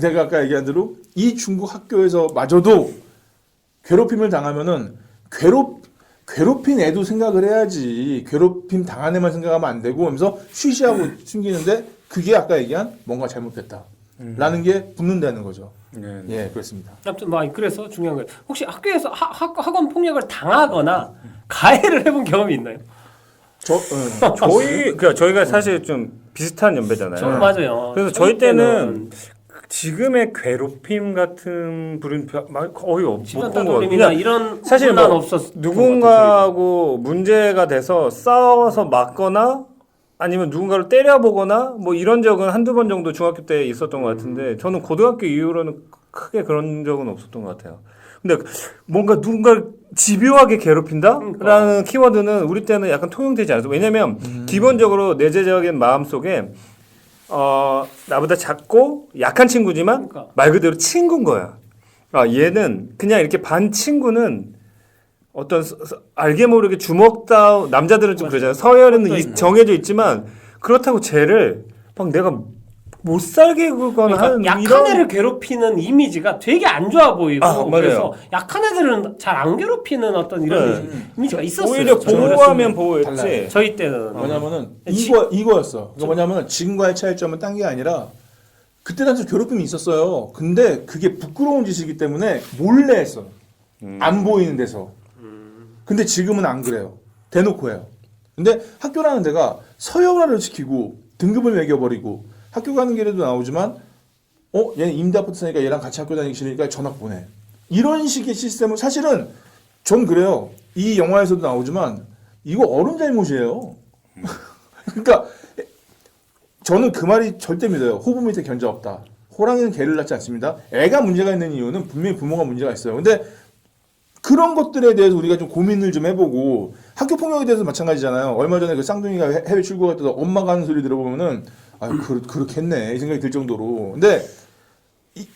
내가 아까 얘기한 대로 이 중국 학교에서 마저도 괴롭힘을 당하면은 괴롭힌 애도 생각을 해야지. 괴롭힘 당한 애만 생각하면 안 되고 하면서 쉬쉬하고 숨기는데 그게 아까 얘기한 뭔가 잘못했다. 라는 게 붙는다는 거죠. 예, 그렇습니다. 아무튼 그래서 중요한 거예요. 혹시 학교에서 학원 폭력을 당하거나 가해를 해본 경험이 있나요? 저희가 사실 좀 비슷한 연배잖아요. 맞아요. 그래서 저희 때는 지금의 괴롭힘 같은 부른 거의 집안 못본 거 따돌림이나 같아요. 이런 사실 문화는 뭐 없었. 누군가하고 문제가 돼서 싸워서 맞거나 아니면 누군가를 때려보거나 뭐 이런 적은 한두 번 정도 중학교 때 있었던 것 같은데 저는 고등학교 이후로는 크게 그런 적은 없었던 것 같아요. 근데 뭔가 누군가를 집요하게 괴롭힌다라는 키워드는 우리 때는 약간 통용되지 않았어. 왜냐면 기본적으로 내재적인 마음속에 나보다 작고 약한 친구지만 말 그대로 친구인 거야. 얘는 그냥 이렇게 반 친구는 어떤 알게 모르게 주먹다 남자들은 좀 그러잖아요. 서열은 정해져 있지만 그렇다고 쟤를 막 내가 못 살게 굴거나 그러니까 하는 약한 이런 애를 괴롭히는 이미지가 되게 안 좋아 보이고 맞아요. 그래서 약한 애들은 잘 안 괴롭히는 어떤 이런 이미지가 있었어요. 오히려 저희 보호하면 어렸을 보호했지. 달라요. 때. 저희 때는 뭐냐면은 지- 이거였어. 그러니까 뭐냐면은 지금과의 차이점은 딴 게 아니라 그때 당시 괴롭힘이 있었어요. 근데 그게 부끄러운 짓이기 때문에 몰래 했어. 안 보이는 데서. 근데 지금은 안 그래요. 대놓고 해요. 근데 학교라는 데가 서열화를 지키고 등급을 매겨버리고 학교 가는 길에도 나오지만 얘는 임대 아파트 사니까 얘랑 같이 학교 다니기 싫으니까 전학 보내. 이런 식의 시스템은 사실은 전 그래요. 이 영화에서도 나오지만 이거 어른 잘못이에요. 그러니까 저는 그 말이 절대 믿어요. 호부 밑에 견자 없다. 호랑이는 개를 낳지 않습니다. 애가 문제가 있는 이유는 분명히 부모가 문제가 있어요. 근데 그런 것들에 대해서 우리가 좀 고민을 좀 해보고 학교 폭력에 대해서 마찬가지잖아요. 얼마 전에 그 쌍둥이가 해외 출국할 때도 엄마가 하는 소리 들어보면은 그렇겠네 이 생각이 들 정도로. 근데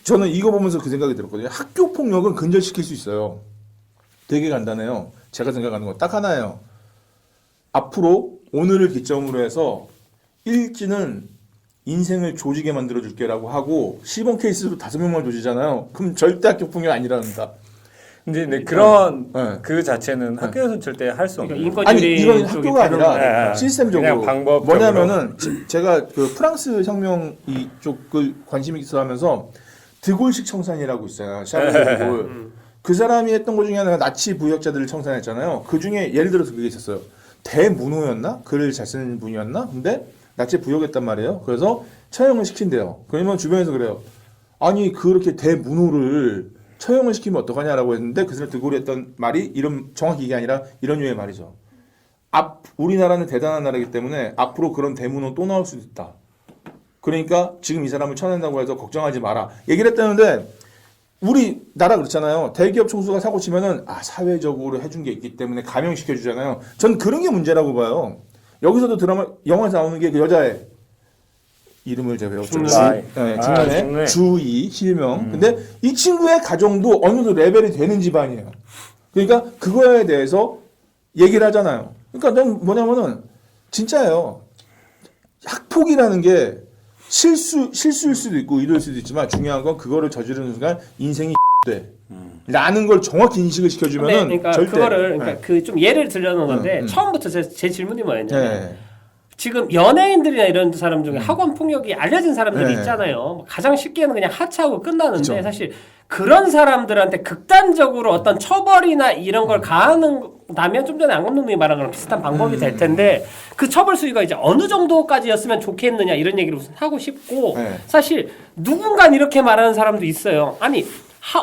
저는 이거 보면서 그 생각이 들었거든요. 학교 폭력은 근절시킬 수 있어요. 되게 간단해요. 제가 생각하는 건 딱 하나예요. 앞으로 오늘을 기점으로 해서 일지는 인생을 조지게 만들어줄게라고 하고 시범 케이스로 5명만 조지잖아요. 그럼 절대 학교 폭력 아니란다. 근데 그런 네. 그 자체는 학교에서는 절대 할 수 없는. 그러니까 아니 인권유리 이건 쪽이 학교가 아니라 네. 시스템적으로 그냥 방법적으로. 뭐냐면은 제가 그 프랑스 혁명 이쪽을 관심 있어 하면서 드골식 청산이라고 있어요. 샤르 드골. 그 사람이 했던 것 중에 하나가 나치 부역자들을 청산했잖아요. 그 중에 예를 들어서 그게 있었어요. 대문호였나? 글을 잘 쓰는 분이었나? 근데 나치 부역했단 말이에요. 그래서 처형을 시킨대요. 그러면 주변에서 그래요. 아니 그렇게 대문호를 처형을 시키면 어떡하냐라고 했는데 그 사람 드골이 했던 말이 이런 정확히 이게 아니라 이런 류의 말이죠. 우리나라는 대단한 나라이기 때문에 앞으로 그런 대문호 또 나올 수도 있다. 그러니까 지금 이 사람을 쳐낸다고 해서 걱정하지 마라. 얘기를 했다는데 우리 나라 그렇잖아요. 대기업 총수가 사고 치면은 사회적으로 해준 게 있기 때문에 감형시켜 주잖아요. 전 그런 게 문제라고 봐요. 여기서도 영화에서 나오는 게 그 여자애 이름을 제가 외웠죠. 중년에 중년에. 주의 실명. 근데 이 친구의 가정도 어느 정도 레벨이 되는 집안이에요. 그러니까 그거에 대해서 얘기를 하잖아요. 그러니까 난 뭐냐면은 진짜예요. 학폭이라는 게 실수일 수도 있고 의도일 수도 있지만 중요한 건 그거를 저지르는 순간 인생이 돼. 라는 걸 정확히 인식을 시켜주면은 그러니까 절대. 그거를 그러니까 그 좀 예를 들려는 건데 처음부터 제 질문이 뭐였냐면 지금 연예인들이나 이런 사람 중에 학원 폭력이 알려진 사람들이 있잖아요. 가장 쉽게는 그냥 하차하고 끝나는데 그쵸. 사실 그런 사람들한테 극단적으로 어떤 처벌이나 이런 걸 가하는다면 좀 전에 안 감독님이 말한 거랑 비슷한 방법이 될 텐데 그 처벌 수위가 이제 어느 정도까지였으면 좋겠느냐 이런 얘기를 우선 하고 싶고 사실 누군가 이렇게 말하는 사람도 있어요. 아니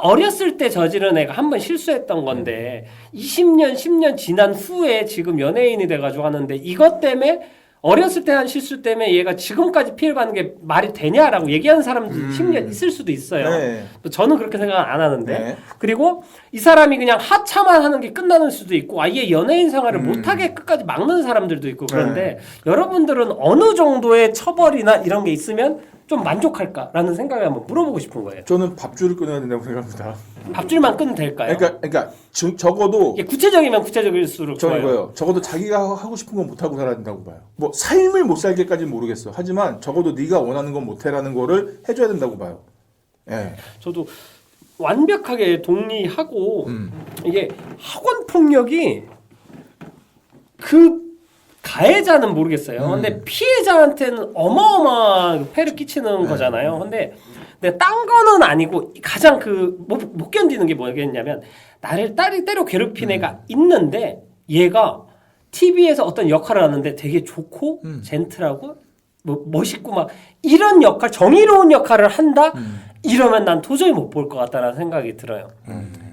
어렸을 때 저지른 애가 한 번 실수했던 건데 20년, 10년 지난 후에 지금 연예인이 돼가지고 하는데 이것 때문에 어렸을 때 한 실수 때문에 얘가 지금까지 피해를 받는 게 말이 되냐라고 얘기하는 사람도 심리가 있을 수도 있어요. 네. 저는 그렇게 생각 안 하는데. 네. 그리고 이 사람이 그냥 하차만 하는 게 끝나는 수도 있고 아예 연예인 생활을 못하게 끝까지 막는 사람들도 있고 그런데 여러분들은 어느 정도의 처벌이나 이런 게 있으면 좀 만족할까라는 생각을 한번 물어보고 싶은 거예요. 저는 밥줄을 끊어야 된다고 생각합니다. 밥줄만 끊으면 될까요? 그러니까 적어도 이게 구체적이면 구체적일수록 저는 좋아요. 이거예요. 적어도 자기가 하고 싶은 건 못 하고 살아야 된다고 봐요. 뭐 삶을 못 살게까지는 모르겠어. 하지만 적어도 네가 원하는 건 못 해라는 거를 해줘야 된다고 봐요. 예. 저도 완벽하게 동의하고 이게 학원 폭력이 그 가해자는 모르겠어요. 근데 피해자한테는 어마어마한 폐를 끼치는 거잖아요. 근데 딴 거는 아니고 가장 못 견디는 게 뭐겠냐면 나를 때려 괴롭힌 애가 있는데 얘가 TV에서 어떤 역할을 하는데 되게 좋고 젠틀하고 멋있고 막 이런 역할, 정의로운 역할을 한다? 이러면 난 도저히 못 볼 것 같다는 생각이 들어요.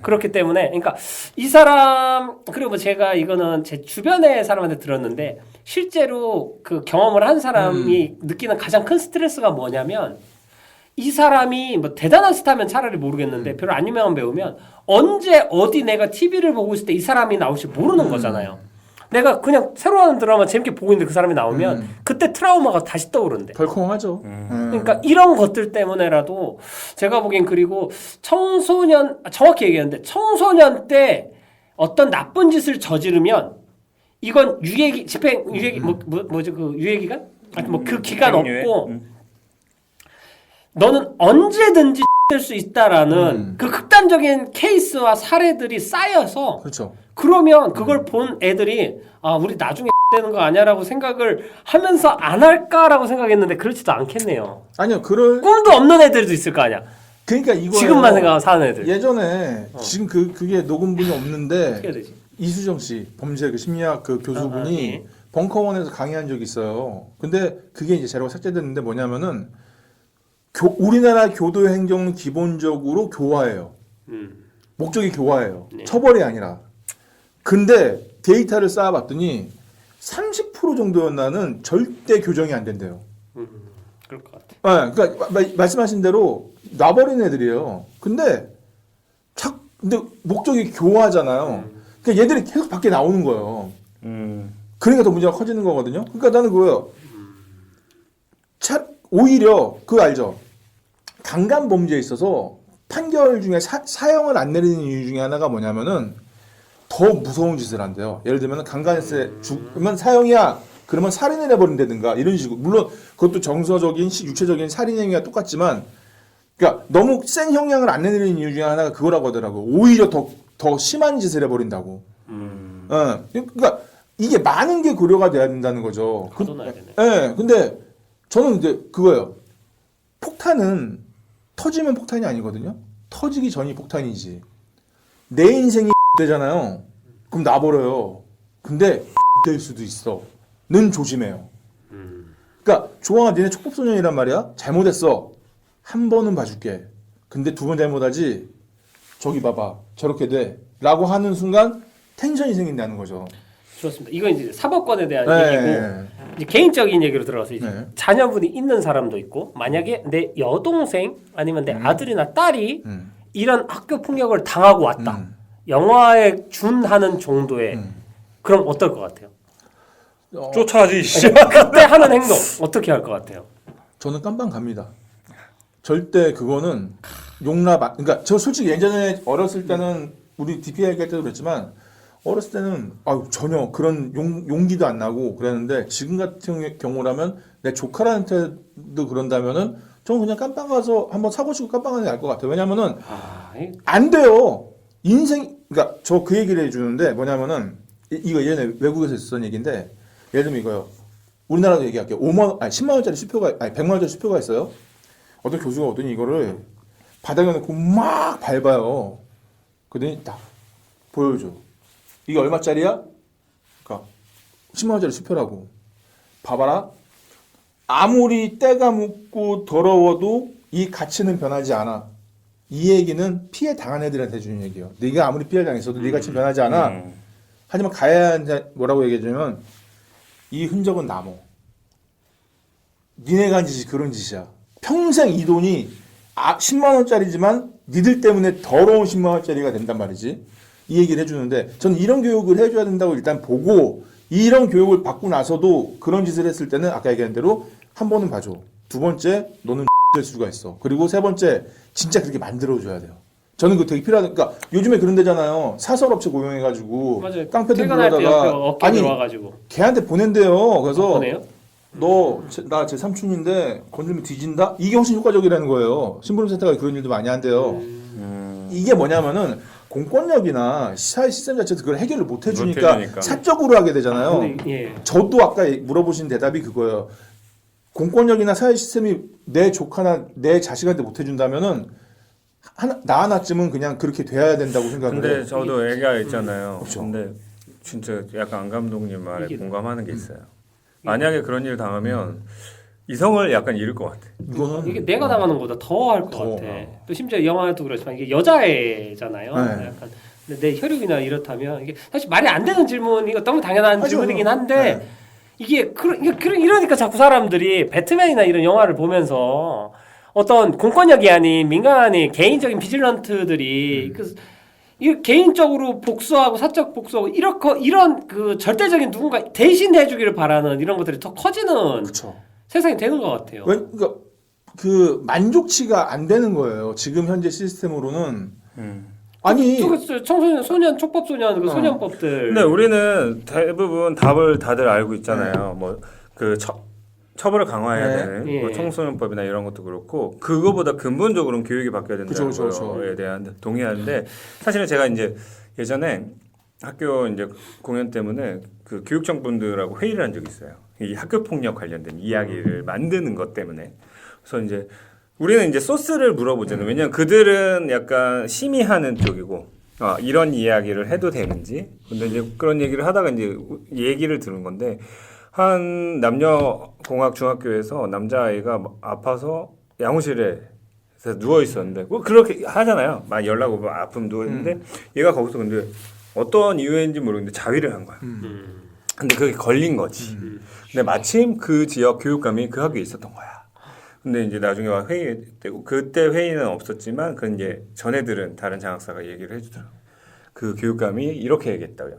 그렇기 때문에 그러니까 이 사람 그리고 뭐 제가 이거는 제 주변의 사람한테 들었는데 실제로 그 경험을 한 사람이 느끼는 가장 큰 스트레스가 뭐냐면 이 사람이 뭐 대단한 스타면 차라리 모르겠는데 별로 안 유명한 배우면 언제 어디 내가 TV를 보고 있을 때 이 사람이 나올지 모르는 거잖아요. 내가 그냥 새로 하는 드라마 재밌게 보고 있는데 그 사람이 나오면 그때 트라우마가 다시 떠오른대. 덜컹하죠. 그러니까 이런 것들 때문에라도 제가 보기엔 그리고 정확히 얘기하는데 청소년 때 어떤 나쁜 짓을 저지르면 이건 유예기 집행 유예기 뭐죠 그 유예기간? 아니 뭐 그 기간 집행유예? 없고 너는 언제든지 될 수 있다라는 그 극단적인 케이스와 사례들이 쌓여서 그렇죠. 그러면 그걸 본 애들이 아 우리 나중에 되는 거 아니야라고 생각을 하면서 안 할까라고 생각했는데 그렇지도 않겠네요. 아니요, 그럴 꿈도 없는 애들도 있을 거 아니야. 그러니까 이거 지금만 생각하면 사는 애들. 예전에 지금 그게 녹음분이 없는데 어떻게 해야 되지? 이수정 씨 범죄 그 심리학 그 교수분이 예. 벙커원에서 강의한 적이 있어요. 근데 그게 이제 자료가 삭제됐는데 뭐냐면은 우리나라 교도 행정은 기본적으로 교화예요. 목적이 교화예요. 네. 처벌이 아니라. 근데 데이터를 쌓아봤더니 30% 정도였나는 절대 교정이 안 된대요. 그럴 것 같아. 네, 그러니까 말씀하신 대로 놔버린 애들이에요. 근데 목적이 교화잖아요. 그러니까 얘들이 계속 밖에 나오는 거예요. 그러니까 더 문제가 커지는 거거든요. 그러니까 나는 그거예요. 오히려 그거 알죠? 강간 범죄에 있어서 판결 중에 사형을 안 내리는 이유 중에 하나가 뭐냐면은 더 무서운 짓을 한대요. 예를 들면 강간했을 때 죽으면 사형이야. 그러면 살인을 해버린다든가 이런 식으로. 물론 그것도 정서적인 육체적인 살인 행위가 똑같지만 그러니까 너무 센 형량을 안 내리는 이유 중에 하나가 그거라고 하더라고. 오히려 더 심한 짓을 해버린다고. 그러니까 이게 많은 게 고려가 돼야 된다는 거죠. 가둬놔야 되네. 네, 근데 저는 이제 그거예요. 폭탄은 터지면 폭탄이 아니거든요. 터지기 전이 폭탄이지. 내 인생이 되잖아요. 그럼 놔버려요. 근데 될 수도 있어. 는 조심해요. 그러니까 조항아 니네 촉법소년이란 말이야. 잘못했어. 한 번은 봐줄게. 근데 두 번 잘못하지. 저기 봐봐. 저렇게 돼. 라고 하는 순간 텐션이 생긴다는 거죠. 좋습니다. 이건 이제 사법권에 대한 네. 얘기고 이제 개인적인 얘기로 들어가서 이제 네. 자녀분이 있는 사람도 있고 만약에 내 여동생 아니면 내 아들이나 딸이 이런 학교 폭력을 당하고 왔다. 영화에 준하는 정도의 그럼 어떨 것 같아요? 쫓아지. 그때 하는 행동 어떻게 할 것 같아요? 저는 깜빵 갑니다. 절대 그거는 그러니까 저 솔직히 예전에 어렸을 때는 우리 DPI 얘기할 때도 그랬지만 어렸을 때는 전혀 그런 용기도 안 나고 그랬는데 지금 같은 경우라면 내 조카한테도 그런다면은 저는 그냥 깜빵 가서 한번 사고 치고 깜빵 가는 게 나을 것 같아요. 왜냐면은 안 돼요. 그러니까 저 그 얘기를 해주는데 뭐냐면은 이거 예전에 외국에서 있었던 얘기인데 예를 들면 이거요. 우리나라도 얘기할게요. 10만 원짜리 수표가 100만 원짜리 수표가 있어요. 어떤 교수가 오더니 이거를 바닥에 놓고 막 밟아요. 그러더니 딱 보여줘. 이게 얼마짜리야? 그러니까 10만 원짜리 수표라고. 봐봐라. 아무리 때가 묻고 더러워도 이 가치는 변하지 않아. 이 얘기는 피해 당한 애들한테 해주는 얘기예요. 네가 아무리 피해 당했어도 네 가치는 변하지 않아. 하지만 가야 뭐라고 얘기해주면 이 흔적은 남어. 니네가 한 짓이 그런 짓이야. 평생 이 돈이 10만 원짜리지만 니들 때문에 더러운 10만 원짜리가 된단 말이지. 이 얘기를 해주는데 저는 이런 교육을 해줘야 된다고 일단 보고 이런 교육을 받고 나서도 그런 짓을 했을 때는 아까 얘기한 대로 한 번은 봐줘. 두 번째 너는 될 수가 있어. 그리고 세 번째 진짜 그렇게 만들어줘야 돼요. 저는 그거 되게 필요하다. 그러니까 요즘에 그런 데잖아요. 사설업체 고용해가지고 맞아요. 깡패들 퇴근할 때 불러다가 옆에 어깨 들어와가지고 걔한테 보낸대요. 그래서 보내요? 나 제 삼촌인데 건들면 뒤진다? 이게 훨씬 효과적이라는 거예요. 심부름센터가 그런 일도 많이 한대요. 이게 뭐냐면은 공권력이나 사회 시스템 자체도 그걸 해결을 못 해주니까 사적으로 하게 되잖아요. 예. 저도 저도 아까 물어보신 대답이 그거예요. 공권력이나 사회 시스템이 내 조카나 내 자식한테 못 해준다면은 나 하나쯤은 그냥 그렇게 돼야 된다고 생각을 해요. 근데 저도 애가 있잖아요. 그렇죠. 근데 진짜 약간 안 감독님 말에 이게- 공감하는 게 있어요. 만약에 그런 일 당하면 이성을 약간 잃을 것 같아. 이거는 이게 내가 당하는 것보다 더 할 것 더. 같아. 또 심지어 영화도 그렇지만 이게 여자애잖아요. 네. 약간 근데 내 혈육이나 이렇다면 이게 사실 말이 안 되는 질문이고 너무 당연한 하죠. 질문이긴 한데 네. 이게 이러니까 자꾸 사람들이 배트맨이나 이런 영화를 보면서 어떤 공권력이 아닌 민간인 개인적인 비질런트들이 이 개인적으로 복수하고 사적 복수하고 이런 그 절대적인 누군가 대신 해주기를 바라는 이런 것들이 더 커지는 그렇죠. 세상이 되는 것 같아요. 그러니까 그 만족치가 안 되는 거예요. 지금 현재 시스템으로는 아니 그 청소년 소년 촉법 소년 그 소년법들. 근데 우리는 대부분 답을 다들 알고 있잖아요. 뭐 그 처벌을 강화해야 네. 되는 예. 뭐 청소년법이나 이런 것도 그렇고 그거보다 근본적으로는 교육이 바뀌어야 된다는 그쵸. 거에 대한 동의하는데 사실은 제가 이제 예전에 학교 이제 공연 때문에 그 교육청분들하고 회의를 한 적이 있어요. 이 학교 폭력 관련된 이야기를 만드는 것 때문에. 그래서 이제 우리는 이제 소스를 물어보잖아요. 왜냐하면 그들은 약간 심의하는 쪽이고 이런 이야기를 해도 되는지. 근데 이제 그런 얘기를 하다가 이제 얘기를 들은 건데 한 남녀공학 중학교에서 남자아이가 아파서 양호실에 누워 있었는데 그렇게 하잖아요. 막 연락 오면 아픔 누워 있는데 얘가 거기서 근데 어떤 이유인지 모르겠는데 자위를 한 거야. 근데 그게 걸린 거지. 근데 마침 그 지역 교육감이 그 학교에 있었던 거야. 근데 이제 나중에 와 회의 되고 그때 회의는 없었지만 그 이제 전애들은 다른 장학사가 얘기를 해주더라고. 그 교육감이 이렇게 얘기했다고요.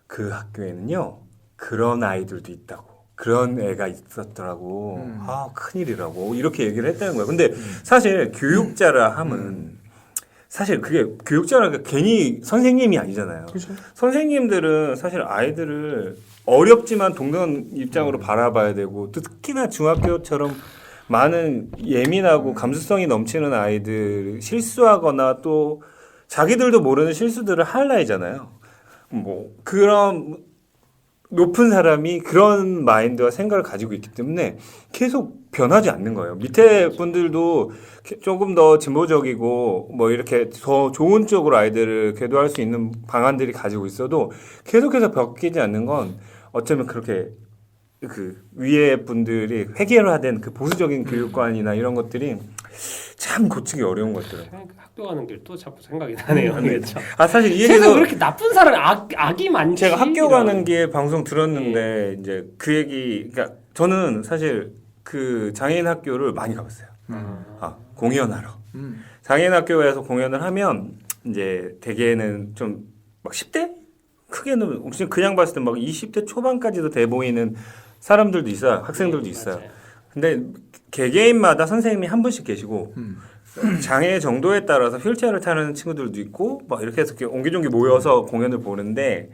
그 학교에는요 그런 아이들도 있다고. 그런 애가 있었더라고. 아 큰일이라고 이렇게 얘기를 했다는 거야. 근데 사실 교육자라 함은 사실 그게 교육자라는 게 괜히 선생님이 아니잖아요. 그렇죠. 선생님들은 사실 아이들을 어렵지만 동등한 입장으로 바라봐야 되고 특히나 중학교처럼 많은 예민하고 감수성이 넘치는 아이들 실수하거나 또 자기들도 모르는 실수들을 할 나이잖아요. 뭐 그런 높은 사람이 그런 마인드와 생각을 가지고 있기 때문에 계속 변하지 않는 거예요. 밑에 분들도 조금 더 진보적이고 뭐 이렇게 더 좋은 쪽으로 아이들을 궤도할 수 있는 방안들이 가지고 있어도 계속해서 바뀌지 않는 건 어쩌면 그렇게 그 위에 분들이 획일화된 그 보수적인 교육관이나 이런 것들이 참 고치기 어려운 것들은. 학교 가는 길 또 자꾸 생각이 나네요. 그렇죠. 사실 이 세상 얘기도 왜 이렇게 나쁜 사람 악이 많지? 제가 학교 이런. 가는 길 방송 들었는데 이제 그 얘기 그러니까 저는 사실 그 장애인 학교를 많이 가봤어요. 공연하러. 장애인 학교에서 공연을 하면 이제 대개는 좀 막 10대? 크게는 혹시 그냥 봤을 때 막 20대 초반까지도 돼 보이는 사람들도 있어요. 학생들도 있어요. 맞아요. 근데 개개인마다 선생님이 한 분씩 계시고 장애 정도에 따라서 휠체어를 타는 친구들도 있고 막 이렇게 해서 이렇게 옹기종기 모여서 공연을 보는데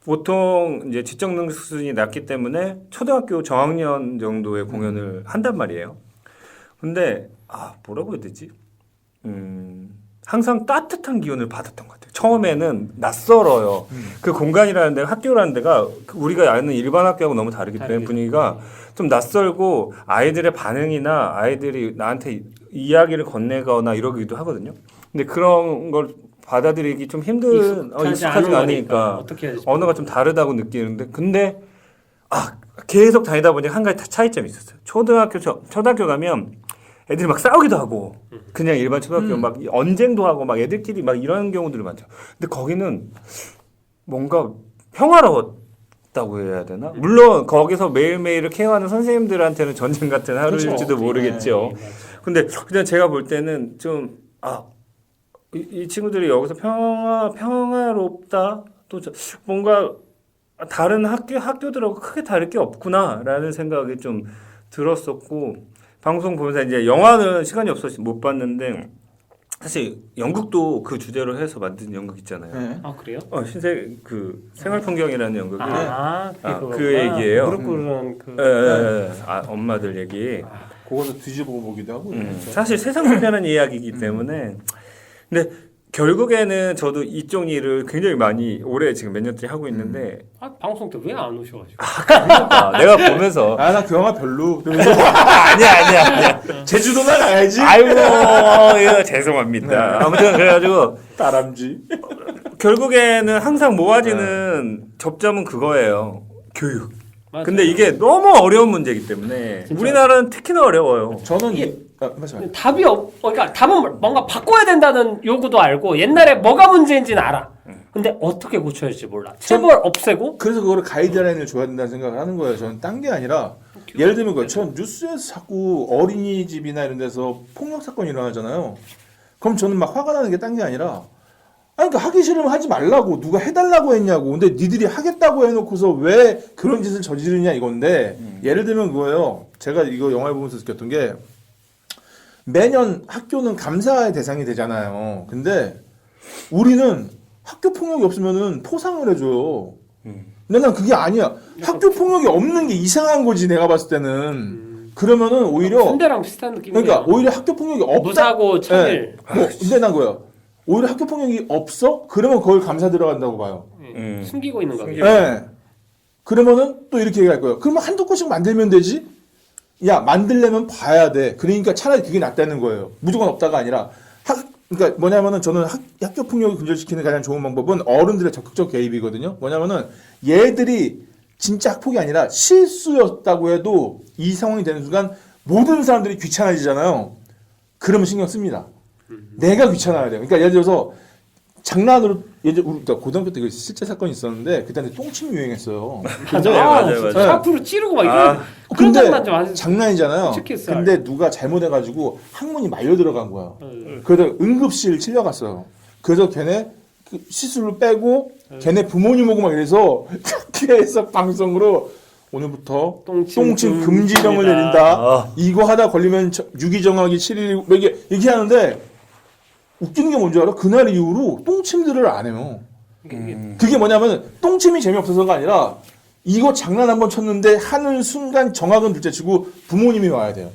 보통 이제 지적 능력 수준이 낮기 때문에 초등학교 저학년 정도의 공연을 한단 말이에요. 근데 뭐라고 해야 되지? 항상 따뜻한 기운을 받았던 것 같아요. 처음에는 낯설어요. 그 공간이라는 데가 학교라는 데가 우리가 아는 일반 학교하고 너무 다르기 때문에 분위기가 좀 낯설고 아이들의 반응이나 아이들이 나한테 이야기를 건네거나 이러기도 하거든요. 근데 그런 걸 받아들이기 좀 힘든 익숙하지 않으니까 어떻게 해야 되지? 언어가 좀 다르다고 느끼는데 근데 계속 다니다 보니 한 가지 차이점이 있었어요. 초등학교 가면 애들이 막 싸우기도 하고 그냥 일반 초등학교 막 언쟁도 하고 막 애들끼리 막 이런 경우들이 많죠. 근데 거기는 뭔가 평화로웠다고 해야 되나? 물론 거기서 매일매일을 케어하는 선생님들한테는 전쟁 같은 하루일지도 모르겠죠. 근데 그냥 제가 볼 때는 좀 이 친구들이 여기서 평화롭다 또 뭔가 다른 학교들하고 크게 다를 게 없구나라는 생각이 좀 들었었고 방송 보면서 이제 영화는 시간이 없어서 못 봤는데 사실 연극도 그 주제로 해서 만든 연극 있잖아요. 네. 그래요? 신세 그 생활 풍경이라는 연극이 그 그거구나. 얘기예요. 무릎 꿇은 그 엄마들 얘기. 그거서 뒤집어 보기도 하고. 사실 세상 불편한 이야기이기 때문에 근데 결국에는 저도 이쪽 일을 굉장히 많이 오래 지금 몇 년째 하고 있는데 방송 때 왜 안 오셔가지고? 그러니까 내가 보면서 나 그 영화 별로. 그러면서 아니야. 제주도나 가야지. 아이고 이거 죄송합니다. 아무튼 그래가지고 다람쥐. 결국에는 항상 모아지는 접점은 그거예요. 교육. 맞아요. 근데 이게 너무 어려운 문제이기 때문에 진짜. 우리나라는 특히나 어려워요. 저는 맞아요. 답이 그러니까 답은 뭔가 바꿔야 된다는 요구도 알고 옛날에 뭐가 문제인지는 알아. 근데 어떻게 고쳐야 할지 몰라. 체벌 없애고 그래서 그거를 가이드라인을 줘야 된다는 생각을 하는 거예요. 저는 딴 게 아니라 예를 들면 그렇죠. 뉴스에서 자꾸 어린이집이나 이런 데서 폭력 사건이 일어나잖아요. 그럼 저는 막 화가 나는 게 딴 게 아니라 그러니까 하기 싫으면 하지 말라고 누가 해달라고 했냐고. 근데 니들이 하겠다고 해놓고서 왜 그런 짓을 저지르냐 이건데 예를 들면 그거예요. 제가 이거 영화를 보면서 느꼈던 게 매년 학교는 감사의 대상이 되잖아요. 근데 우리는 학교 폭력이 없으면은 포상을 해줘요. 근데 난 그게 아니야. 학교 폭력이 없는 게 이상한 거지 내가 봤을 때는. 그러면은 오히려 군대랑 비슷한 느낌이에요. 그러니까 오히려 학교 폭력이 없다. 무사고 천일. 근데 난 거야. 오히려 학교 폭력이 없어? 그러면 그걸 감사 들어간다고 봐요. 숨기고 있는 거예요. 네. 그러면은 또 이렇게 얘기할 거예요. 그러면 한두 건씩 만들면 되지? 야, 만들려면 봐야 돼. 그러니까 차라리 그게 낫다는 거예요. 무조건 없다가 아니라. 그러니까 뭐냐면은 저는 학교 폭력을 근절시키는 가장 좋은 방법은 어른들의 적극적 개입이거든요. 뭐냐면은 얘들이 진짜 학폭이 아니라 실수였다고 해도 이 상황이 되는 순간 모든 사람들이 귀찮아지잖아요. 그러면 신경 씁니다. 내가 귀찮아야 돼요. 그러니까 예를 들어서 장난으로 예전 우리 고등학교 때 실제 사건이 있었는데 그때한테 똥침 유행했어요. 맞아요. 샤프로 찌르고 막 이런 근데 장난 좀 하세요. 장난이잖아요. 끔찍했어요. 근데 누가 잘못해가지고 학문이 말려 들어간 거야. 그래서 응급실 실려갔어요. 그래서 걔네 그 시술을 빼고 걔네 부모님 오고 막 이래서 학교에서 방송으로 오늘부터 똥침 금지령을 내린다. 이거 하다 걸리면 유기정학이 7일 이게 하는데 웃기는 게 뭔지 알아? 그날 이후로 똥침들을 안 해요. 그게 뭐냐면 똥침이 재미없어서가 아니라 이거 장난 한번 쳤는데 하는 순간 정학은 둘째치고 부모님이 와야 돼요.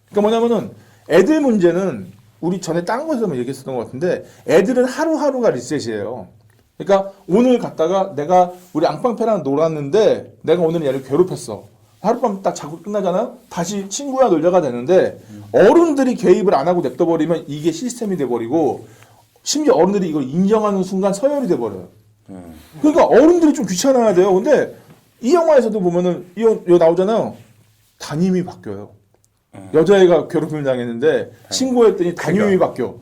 그러니까 뭐냐면은 애들 문제는 우리 전에 딴 거에서 얘기했었던 것 같은데 애들은 하루하루가 리셋이에요. 그러니까 오늘 갔다가 내가 우리 앙팡패랑 놀았는데 내가 오늘 얘를 괴롭혔어. 하룻밤 딱 자고 끝나잖아요. 다시 친구랑 놀자가 되는데 어른들이 개입을 안 하고 냅둬버리면 이게 시스템이 돼버리고 심지어 어른들이 이걸 인정하는 순간 서열이 돼버려요. 그러니까 어른들이 좀 귀찮아야 돼요. 근데 이 영화에서도 보면은 이거 나오잖아요. 담임이 바뀌어요. 여자애가 괴롭힘을 당했는데 친구였더니 담임이 바뀌어.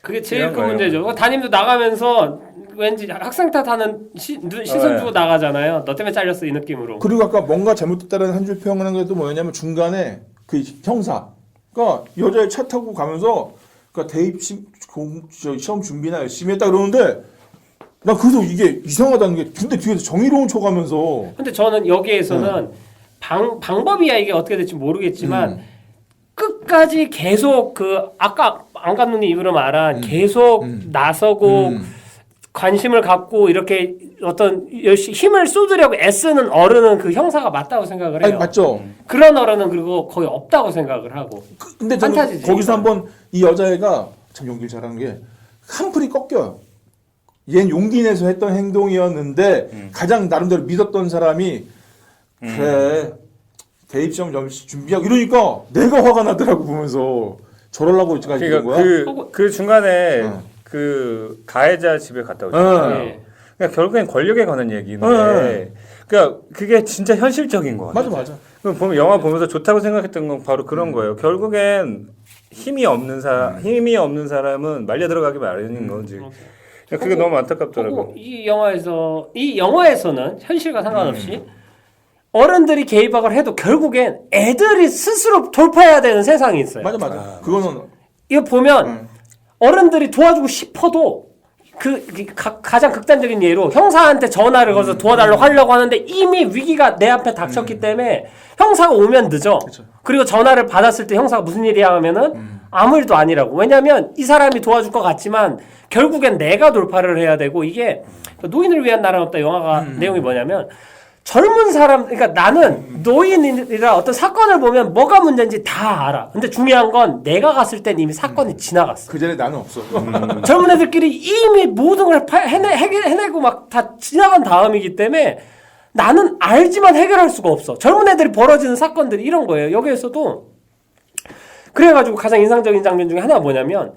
그게 제일 큰 문제죠. 담임도 나가면서 왠지 학생 탓하는 시선 주고 나가잖아요. 너 때문에 잘렸어 이 느낌으로. 그리고 아까 뭔가 잘못됐다는 한 줄 표현을 한 것도 뭐냐면 중간에 그 형사, 그러니까 여자애 차 타고 가면서 그러니까 대입 시험 준비나 열심히 했다 그러는데 난 그래서 이게 이상하다는 게 근데 뒤에서 정의로운 척하면서. 근데 저는 여기에서는 방법이야 이게 어떻게 될지 모르겠지만 끝까지 계속 그 아까 안 감독님 입으로 말한 계속 나서고. 관심을 갖고 이렇게 어떤 힘을 쏟으려고 애쓰는 어른은 그 형사가 맞다고 생각을 해요. 아니, 맞죠. 그런 어른은 그리고 거의 없다고 생각을 하고. 근데 저는 거기서 한번 이 여자애가 참 용기를 잘하는 게 한풀이 꺾여요. 얜 용기 내서 했던 행동이었는데 가장 나름대로 믿었던 사람이 그래 대입시험 준비하고 이러니까 내가 화가 나더라고 보면서 저러려고 이제까지 그런 거야. 그 중간에 그 가해자 집에 갔다 오잖아요. 그러니까 결국엔 권력에 관한 얘기인데, 그러니까 그게 진짜 현실적인 거 같아요. 맞아. 보면 영화 보면서 좋다고 생각했던 건 바로 그런 거예요. 결국엔 힘이 없는 사람은 말려 들어가기 마련인 거지. 그게 너무 안타깝더라고. 이 영화에서는 현실과 상관없이 어른들이 개입을 해도 결국엔 애들이 스스로 돌파해야 되는 세상이 있어요. 맞아. 그거는 이거 보면. 어른들이 도와주고 싶어도 가장 극단적인 예로 형사한테 전화를 걸어서 도와달라고 하려고 하는데 이미 위기가 내 앞에 닥쳤기 때문에 형사가 오면 늦어. 그쵸. 그리고 전화를 받았을 때 형사가 무슨 일이야 하면은 아무 일도 아니라고. 왜냐하면 이 사람이 도와줄 것 같지만 결국엔 내가 돌파를 해야 되고 이게 노인을 위한 나라는 없다 영화가 내용이 뭐냐면 젊은 사람, 그러니까 나는 노인이라 어떤 사건을 보면 뭐가 문제인지 다 알아. 근데 중요한 건 내가 갔을 땐 이미 사건이 지나갔어. 그 전에 나는 없어. 젊은 애들끼리 이미 모든 걸 해내고 막 다 지나간 다음이기 때문에 나는 알지만 해결할 수가 없어. 젊은 애들이 벌어지는 사건들이 이런 거예요. 여기에서도. 그래가지고 가장 인상적인 장면 중에 하나가 뭐냐면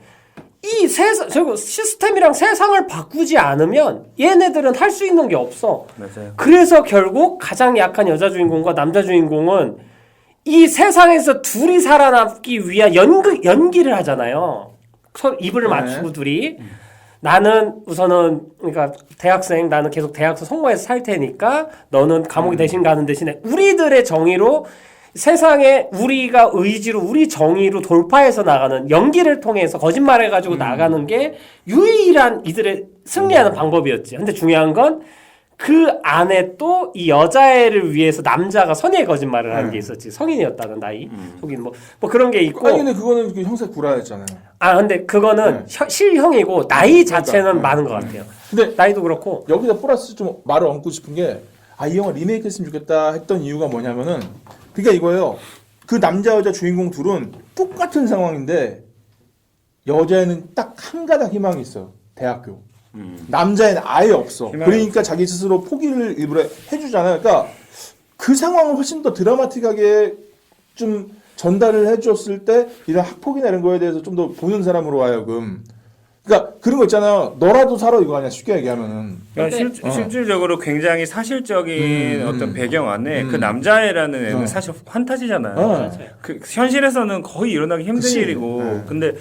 이 시스템이랑 세상을 바꾸지 않으면 얘네들은 할 수 있는 게 없어. 맞아요. 그래서 결국 가장 약한 여자 주인공과 남자 주인공은 이 세상에서 둘이 살아남기 위한 연기를 하잖아요. 서로 입을 맞추고 둘이. 나는 우선은 그러니까 대학생 나는 계속 대학서 성공해서 살 테니까 너는 감옥에 대신 가는 대신에 우리들의 정의로 세상에 우리가 의지로 우리 정의로 돌파해서 나가는 연기를 통해서 거짓말해가지고 나가는 게 유일한 이들의 승리하는 방법이었지. 근데 중요한 건 그 안에 또 이 여자애를 위해서 남자가 선의의 거짓말을 하는 게 있었지. 성인이었다는 나이 속인 뭐 그런 게 있고. 아니 근데 그거는 그 형사 구라였잖아요. 아 근데 그거는 실형이고 나이 자체는 많은 것 같아요. 근데 나이도 그렇고. 여기다 플러스 좀 말을 얹고 싶은 게 이 영화 리메이크 했으면 좋겠다 했던 이유가 뭐냐면은 그러니까 이거예요. 그 남자 여자 주인공 둘은 똑같은 상황인데 여자애는 딱 한 가닥 희망이 있어요. 대학교. 남자애는 아예 없어. 그러니까 자기 스스로 포기를 일부러 해주잖아요. 그러니까 그 상황을 훨씬 더 드라마틱하게 좀 전달을 해줬을 때 이런 학폭이나 이런 거에 대해서 좀 더 보는 사람으로 하여금 그러니까 그런 거 있잖아요. 너라도 살아 이거 아니야 쉽게 얘기하면은. 그러니까 실질적으로 굉장히 사실적인 어떤 배경 안에 그 남자애라는 애는 사실 판타지잖아요. 그 현실에서는 거의 일어나기 힘든 그치. 일이고. 근데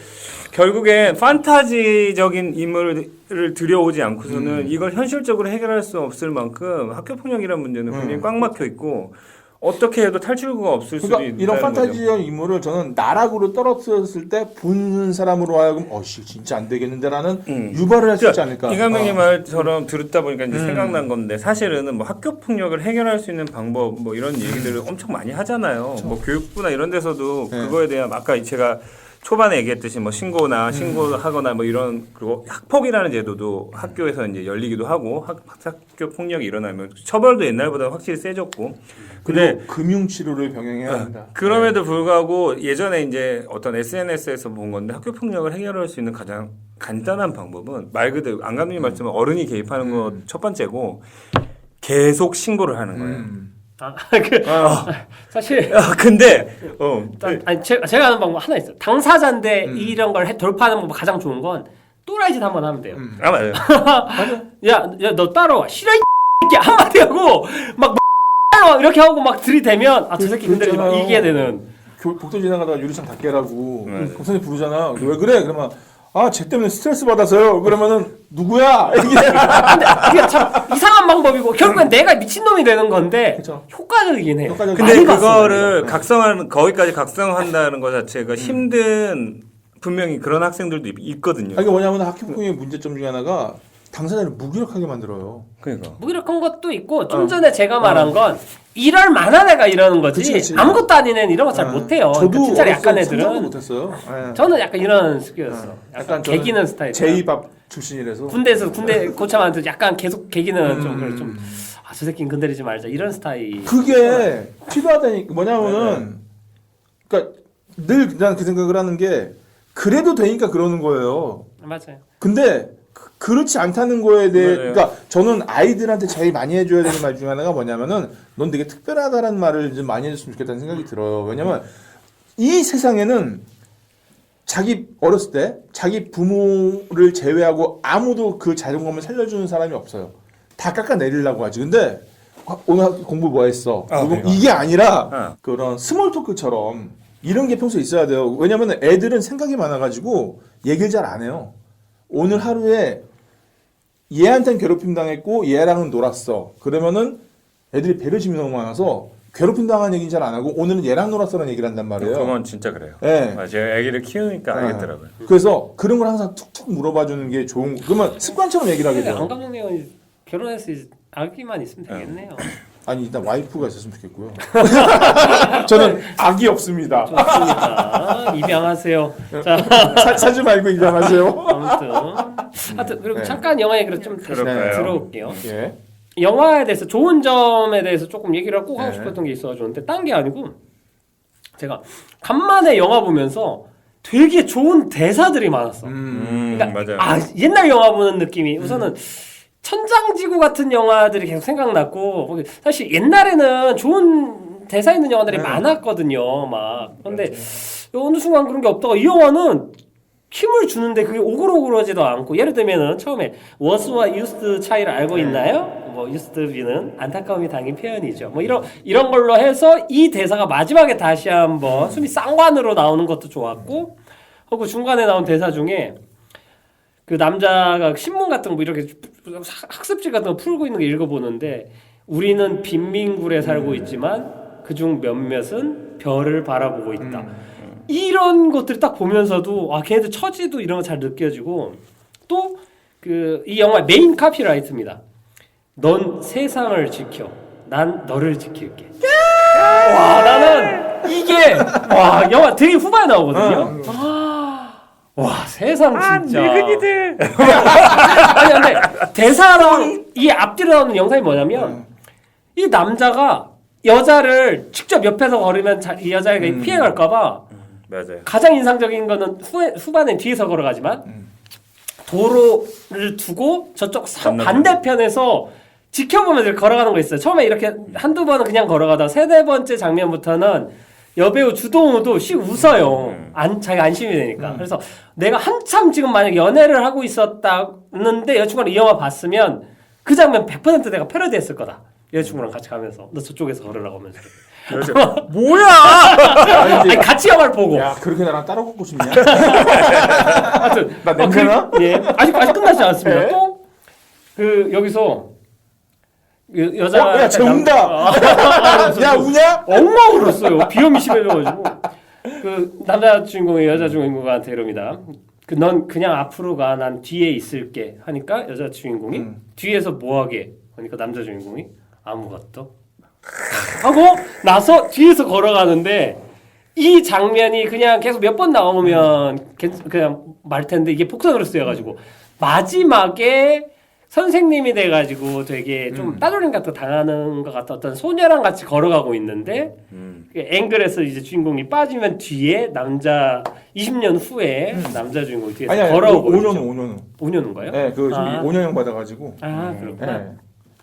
결국엔 판타지적인 인물을 들여오지 않고서는 이걸 현실적으로 해결할 수 없을 만큼 학교폭력이라는 문제는 굉장히 꽉 막혀 있고 어떻게 해도 탈출구가 없을 수도 그러니까 있다는 이런 거죠. 판타지적 인물을 저는 나락으로 떨어뜨렸을 때 보는 사람으로 하여금 어씨 진짜 안 되겠는데라는 유발을 할 수 있지 않을까. 이 감독님 말처럼 들었다 보니까 이제 생각난 건데 사실은 뭐 학교 폭력을 해결할 수 있는 방법 뭐 이런 얘기들을 엄청 많이 하잖아요. 그렇죠. 뭐 교육부나 이런 데서도 네. 그거에 대한 아까 제가 초반에 얘기했듯이 뭐 신고하거나 뭐 이런 그리고 학폭이라는 제도도 학교에서 이제 열리기도 하고 학교 폭력이 일어나면 처벌도 옛날보다 확실히 세졌고. 근데 금융 치료를 병행해야 한다. 그럼에도 불구하고 예전에 이제 어떤 SNS에서 본 건데 학교 폭력을 해결할 수 있는 가장 간단한 방법은 말 그대로 안 감독님 말씀은 어른이 개입하는 거 첫 번째고 계속 신고를 하는 거예요. 사실 근데 아니 제가 하는 방법 하나 있어요. 당사자인데 이런 걸 돌파하는 방법 가장 좋은 건 또라이짓 한번 하면 돼요. 맞아요. 야 너 따라와. 싫어 이 새끼 한마디 하고 막 따라와 이렇게 하고 막 들이대면 저 새끼 흔들리지 마 이게 되는. 복도 지나가다가 유리창 다 깨라고 선생님 부르잖아. 왜 그래? 그러면 쟤 때문에 스트레스 받아서요. 그러면은 누구야? 근데 이게 참 이상한 방법이고 결국엔 내가 미친놈이 되는 건데 그쵸. 효과적이긴 해요. 효과적이긴 근데 많이 그거를 봤어요. 거기까지 각성한다는 것 자체가 힘든 분명히 그런 학생들도 있거든요. 이게 뭐냐면 학교폭력의 문제점 중에 하나가 당사자를 무기력하게 만들어요. 그러니까. 무기력한 것도 있고 좀 전에 제가 말한 건 이럴 만한 애가 이러는 거지 그치. 아무것도 아닌 애는 이런 거 잘 못해요. 저도 그러니까 진짜 약간 상상도 애들은 못했어요. 저는 약간 이런 스킬이었어. 약간 개기는 스타일. 제2밥 출신이라서. 군대 고참한테 약간 계속 개기는 저 새끼는 건드리지 말자 이런 스타일. 그게 필요하다니 뭐냐면은 그러니까 늘 난 그 생각을 하는 게 그래도 되니까 그러는 거예요. 맞아요. 근데 그렇지 않다는 거에 대해 맞아요. 그러니까 저는 아이들한테 제일 많이 해줘야 되는 말 중에 하나가 뭐냐면은 넌 되게 특별하다라는 말을 좀 많이 해줬으면 좋겠다는 생각이 들어요. 왜냐면 이 세상에는 자기 어렸을 때 자기 부모를 제외하고 아무도 그 자존감을 살려주는 사람이 없어요. 다 깎아내리려고 하지. 근데 오늘 공부 뭐 했어? 이게 아니라 그런 스몰 토크처럼 이런 게 평소에 있어야 돼요. 왜냐면 애들은 생각이 많아가지고 얘기를 잘 안 해요. 오늘 하루에 얘한테는 괴롭힘 당했고 얘랑은 놀았어. 그러면은 애들이 배려심이 너무 많아서 괴롭힘 당한 얘기는 잘 안 하고 오늘은 얘랑 놀았어라는 얘기를 한단 말이에요. 그건 진짜 그래요. 네. 제가 아기를 키우니까 알겠더라고요. 그래서 그런 걸 항상 툭툭 물어봐 주는 게 좋은 거. 그러면 습관처럼 얘기를 하게 안 돼요. 감독님은 결혼해서 아기만 있으면 되겠네요. 아니 일단 와이프가 있었으면 좋겠고요. 저는 악이 없습니다. 좋습니다. 입양하세요. 자 사지 말고 입양하세요. 하여튼 그리고 잠깐 영화 얘기를 좀 다시 그럴까요? 들어올게요. 예. 영화에 대해서 좋은 점에 대해서 조금 얘기를 꼭 하고 네. 싶었던 게 있어가지고 근데 딴 게 아니고 제가 간만에 영화 보면서 되게 좋은 대사들이 많았어. 맞아요. 옛날 영화 보는 느낌이 우선은 천장지구 같은 영화들이 계속 생각났고 사실 옛날에는 좋은 대사 있는 영화들이 많았거든요. 막 근데 어느 순간 그런 게 없다가 이 영화는 힘을 주는데 그게 오글오글하지도 않고 예를 들면은 처음에 was와 used 차이를 알고 있나요? 뭐 used는 안타까움이 담긴 표현이죠. 뭐 이런 걸로 해서 이 대사가 마지막에 다시 한번 숨이 쌍관으로 나오는 것도 좋았고 하고 중간에 나온 대사 중에 그 남자가 신문 같은 거 이렇게 학습지 같은 거 풀고 있는 거 읽어보는데 우리는 빈민굴에 살고 있지만 그중 몇몇은 별을 바라보고 있다. 이런 것들을 딱 보면서도 걔네들 처지도 이런 거 잘 느껴지고 또 그 이 영화 메인 카피라이트입니다. 넌 세상을 지켜. 난 너를 지킬게. 와, 나는 이게 와 영화 되게 후반에 나오거든요. 와, 세상 진짜. 늙은이들. 아니 근데 대사랑 이 앞뒤로 나오는 영상이 뭐냐면 이 남자가 여자를 직접 옆에서 걸으면 이 여자가 피해갈까봐 맞아요. 가장 인상적인 거는 후반에 뒤에서 걸어가지만 도로를 두고 저쪽 반대편에서 지켜보면서 걸어가는 거 있어요. 처음에 이렇게 한두 번은 그냥 걸어가다 세네 번째 장면부터는 여배우 주동우도 씩 웃어요. 자기 안심이 되니까. 그래서 내가 한참 지금 만약 연애를 하고 있었다는데 여자친구랑 이 영화 봤으면 그 장면 100% 내가 패러디했을 거다. 여자친구랑 같이 가면서 너 저쪽에서 걸으라고 하면서. 뭐야? 아니 같이 영화를 보고. 야 그렇게 나랑 따로 걷고 싶냐? 하여튼 나 냄새나? 예, 아직 끝나지 않았습니다. 네? 또 그 여기서 그 여자 야 정답. 야 우냐? 엉망 울었어요. 비염이 심해져가지고 그 남자 주인공이 여자 주인공한테 이럽니다. 넌 그냥 앞으로 가. 난 뒤에 있을게. 하니까 여자 주인공이 뒤에서 뭐하게? 하니까 남자 주인공이 아무것도 하고 나서 뒤에서 걸어가는데 이 장면이 그냥 계속 몇 번 나오면 그냥 말 텐데 이게 폭탄으로 쓰여가지고 마지막에 선생님이 돼가지고 되게 좀 따돌림 같은 거 당하는 것 같은 어떤 소녀랑 같이 걸어가고 있는데 그 앵글에서 이제 주인공이 빠지면 뒤에 남자 20년 후에 남자 주인공이 뒤에서 아니 걸어오고 5년은 5년인가요? 네, 그 5년형 받아가지고. 그렇구나. 네.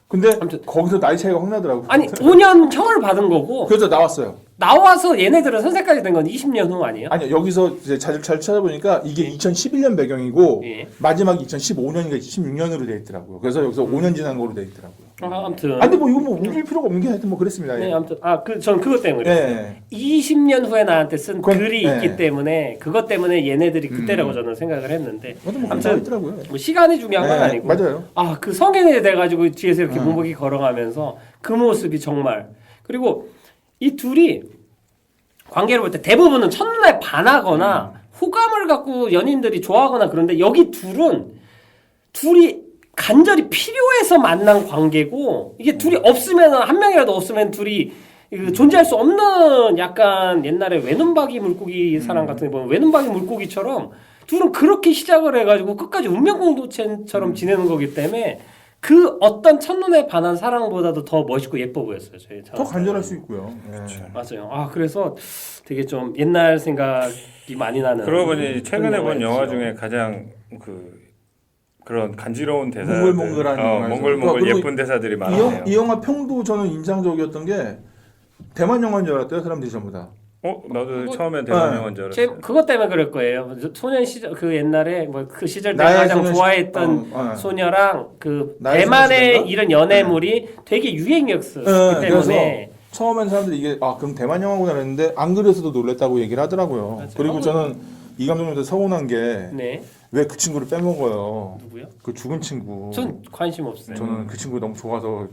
근데 아무튼. 거기서 나이 차이가 확 나더라고. 아니 5년 형을 받은 거고 그래서 나왔어요. 나와서 얘네들은 선생까지 된 건 20년 후 아니에요? 아니요 여기서 이제 잘 찾아보니까 이게 2011년 배경이고 예. 마지막이 2015년인가 16년으로 돼 있더라고요. 그래서 여기서 5년 지난 거로 돼 있더라고요. 아무튼. 근데 뭐 이거 뭐 우길 필요가 없는 게 하여튼 뭐 그랬습니다. 네, 예. 아무튼 전 그것 때문에 그랬어요. 예. 20년 후에 나한테 쓴 글이 예. 있기 때문에 그것 때문에 얘네들이 그때라고 저는 생각을 했는데 맞아 뭐 아무튼 있더라고요. 뭐 시간이 중요한 건 예, 아니고 맞아요. 그 성인이 돼가지고 뒤에서 이렇게 무목이 걸어가면서 그 모습이 정말 그리고 이 둘이 관계를 볼 때 대부분은 첫눈에 반하거나 호감을 갖고 연인들이 좋아하거나 그런데 여기 둘이 간절히 필요해서 만난 관계고 이게 둘이 없으면 한 명이라도 없으면 둘이 존재할 수 없는 약간 옛날에 외눈박이 물고기 사람 같은 데 보면 외눈박이 물고기처럼 둘은 그렇게 시작을 해가지고 끝까지 운명 공동체처럼 지내는 거기 때문에 그 어떤 첫눈에 반한 사랑보다도 더 멋있고 예뻐 보였어요. 더 간절할 수 있고요. 맞아요. 그래서 되게 좀 옛날 생각이 많이 나는. 그러고 보니 최근에 본 영화 영화였죠. 중에 가장 그런 간지러운 대사들, 몽글몽글한 영화에서. 몽글몽글 그리고 예쁜 대사들이 많았네요. 이 영화 평도 저는 인상적이었던 게 대만 영화인 줄 알았대요 사람들이 전부 다. 나도 처음에 대만 영화인 줄 알았어요. 그것 때문에 그럴 거예요. 소년 시절 그 옛날에 뭐 그 시절 때 나의 가장 소년 좋아했던 소녀랑 그 나의 대만의 소년시대인가? 이런 연애물이 되게 유행이었기 때문에 그래서 처음엔 사람들이 이게 그럼 대만 영화구나 그랬는데 안 그래서도 놀랬다고 얘기를 하더라고요. 맞아요. 그리고 저는 이 감독님한테 서운한 게 왜 네 그 친구를 빼먹어요. 누구요? 그 죽은 친구. 전 관심 없어요. 저는 그 친구 너무 좋아서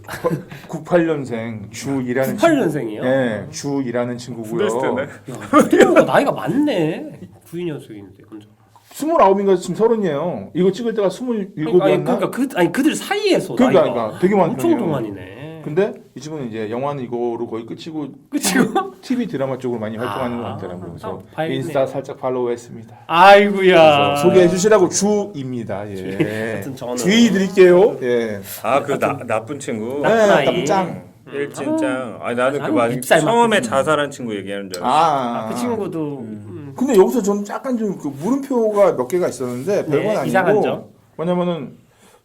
98년생 주 일하는 98년생이요? 네, 주 일하는 친구고요. 친구가 나이가 많네. 92년생인데 혼자. 29인가 지금 30이에요. 이거 찍을 때가 27이었나? 그러니까 그들 사이에서 그러니까 되게 많은 엄청 편이에요. 동안이네. 근데 이 친구는 이제 영화는 이거로 거의 끝이고 TV 드라마 쪽으로 많이 활동하는 것 같더라고요. 그래서 봐야겠네요. 인스타 살짝 팔로우했습니다. 아이고야. 소개해 주시라고 주입니다. 예. 하여튼 저는 주의 드릴게요. 예. 나쁜 친구. 나쁜 아이. 나쁜 짱. 일진짱. 나는 그 아유, 말 밉살 처음에 맞겠지. 자살한 친구 얘기하는 줄 알았어. 그 친구도 근데 여기서 저는 약간 좀 그 물음표가 몇 개가 있었는데 별건 아니고 이상한 점. 왜냐면은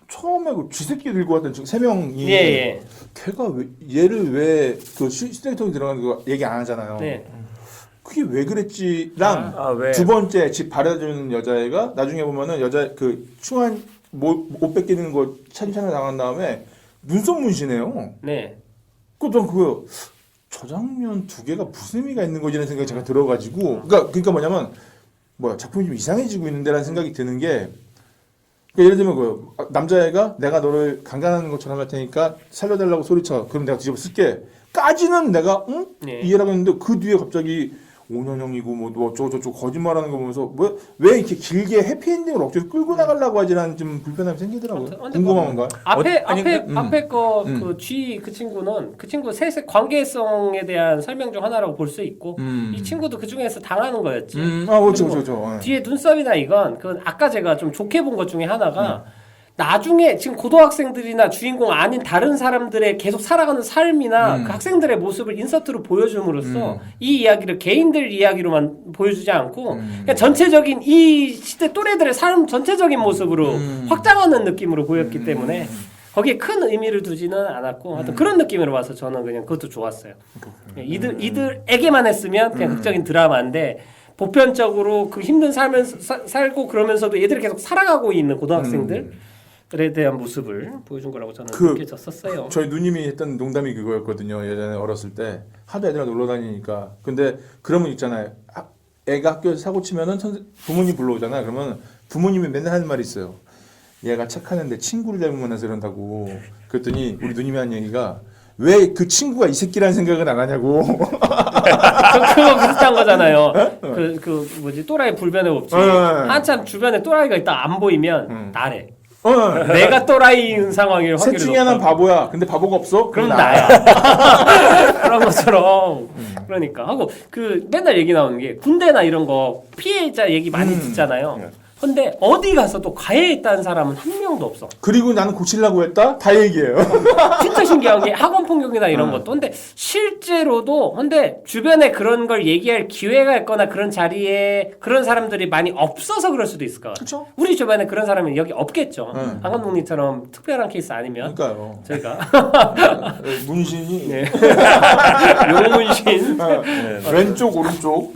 처음에 그 쥐새끼 들고 왔던 세 명이 예. 걔가 얘를 왜 그 쓰레기통에 들어가는 거 얘기 안 하잖아요. 네. 그게 왜 그랬지랑 왜? 두 번째 집 바래다주는 여자애가 나중에 보면은 여자 그 충한 옷 뺏기는 거 찬찬히 당한 다음에 눈썹 문신해요. 네. 전 그거 저 장면 두 개가 무슨 의미가 있는 거지라는 생각이 제가 들어가지고 그러니까 뭐냐면 작품이 좀 이상해지고 있는데라는 생각이 드는 게 그러니까 예를 들면 그 남자애가 내가 너를 강간하는 것처럼 할 테니까 살려달라고 소리쳐 그럼 내가 뒤집어 쓸게 까지는 내가 네. 이해를 하고 있는데 그 뒤에 갑자기 오년형이고 뭐 저쪽 거짓말하는 거 보면서 왜 이렇게 길게 해피엔딩을 억지로 끌고 나가려고 하지라는 좀 불편함이 생기더라고요. 궁금한가? 앞에 거 그 G 그 친구 셋의 관계성에 대한 설명 중 하나라고 볼 수 있고 이 친구도 그 중에서 당하는 거였지. 그렇죠. 뒤에 눈썹이나 이건 그건 아까 제가 좀 좋게 본 것 중에 하나가 나중에 지금 고등학생들이나 주인공 아닌 다른 사람들의 계속 살아가는 삶이나 그 학생들의 모습을 인서트로 보여줌으로써 이 이야기를 개인들 이야기로만 보여주지 않고 그냥 전체적인 이 시대 또래들의 삶 전체적인 모습으로 확장하는 느낌으로 보였기 때문에 거기에 큰 의미를 두지는 않았고 하여튼 그런 느낌으로 봐서 저는 그냥 그것도 좋았어요. 이들에게만 했으면 그냥 극적인 드라마인데 보편적으로 그 힘든 삶을 살고 그러면서도 얘들이 계속 살아가고 있는 고등학생들에 대한 모습을 보여준 거라고 저는 느껴졌었어요. 저희 누님이 했던 농담이 그거였거든요. 예전에 어렸을 때 하도 애들이랑 놀러 다니니까. 근데 그러면 있잖아요. 애가 학교에서 사고 치면은 부모님 불러오잖아요. 그러면 부모님이 맨날 하는 말이 있어요. 얘가 착하는데 친구를 잘못 만나서 그런다고. 그랬더니 우리 누님이 한 얘기가 왜 그 친구가 이 새끼라는 생각은 안 하냐고. 그거 비슷한 거잖아요. 그 뭐지 또라이 불변의 법칙. 한참 주변에 또라이가 있다 안 보이면 나래. 내가 또라이인 상황일 확률이 셋 중에 하나는 바보야. 근데 바보가 없어? 그럼 나야. 그런 것처럼. 그러니까 하고 그 맨날 얘기 나오는 게 군대나 이런 거 피해자 얘기 많이 듣잖아요. 근데 어디 가서도 가해했다는 사람은 한 명도 없어. 그리고 나는 고치려고 했다? 다 얘기해요. 진짜 신기한 게 학원 폭력이나 이런 것도. 근데 실제로도 근데 주변에 그런 걸 얘기할 기회가 있거나 그런 자리에 그런 사람들이 많이 없어서 그럴 수도 있을 것 같아요. 그쵸? 우리 주변에 그런 사람이 여기 없겠죠. 한 감독님처럼 특별한 케이스 아니면. 그러니까요. 저희가 문신이 네. 용문신 왼쪽 오른쪽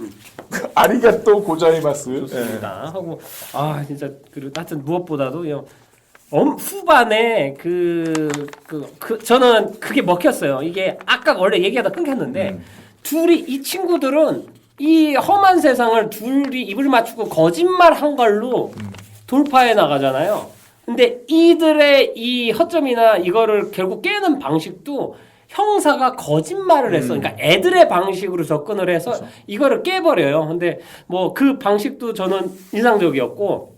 아리가또 고자이마스. 좋습니다. 하고 진짜 그리고 하여튼 무엇보다도 후반에 저는 그게 먹혔어요. 이게 아까 원래 얘기하다 끊겼는데 둘이 이 친구들은 이 험한 세상을 둘이 입을 맞추고 거짓말 한 걸로 돌파해 나가잖아요. 근데 이들의 이 허점이나 이거를 결국 깨는 방식도 형사가 거짓말을 했어. 그러니까 애들의 방식으로 접근을 해서 그렇죠. 이거를 깨버려요. 근데 뭐 그 방식도 저는 인상적이었고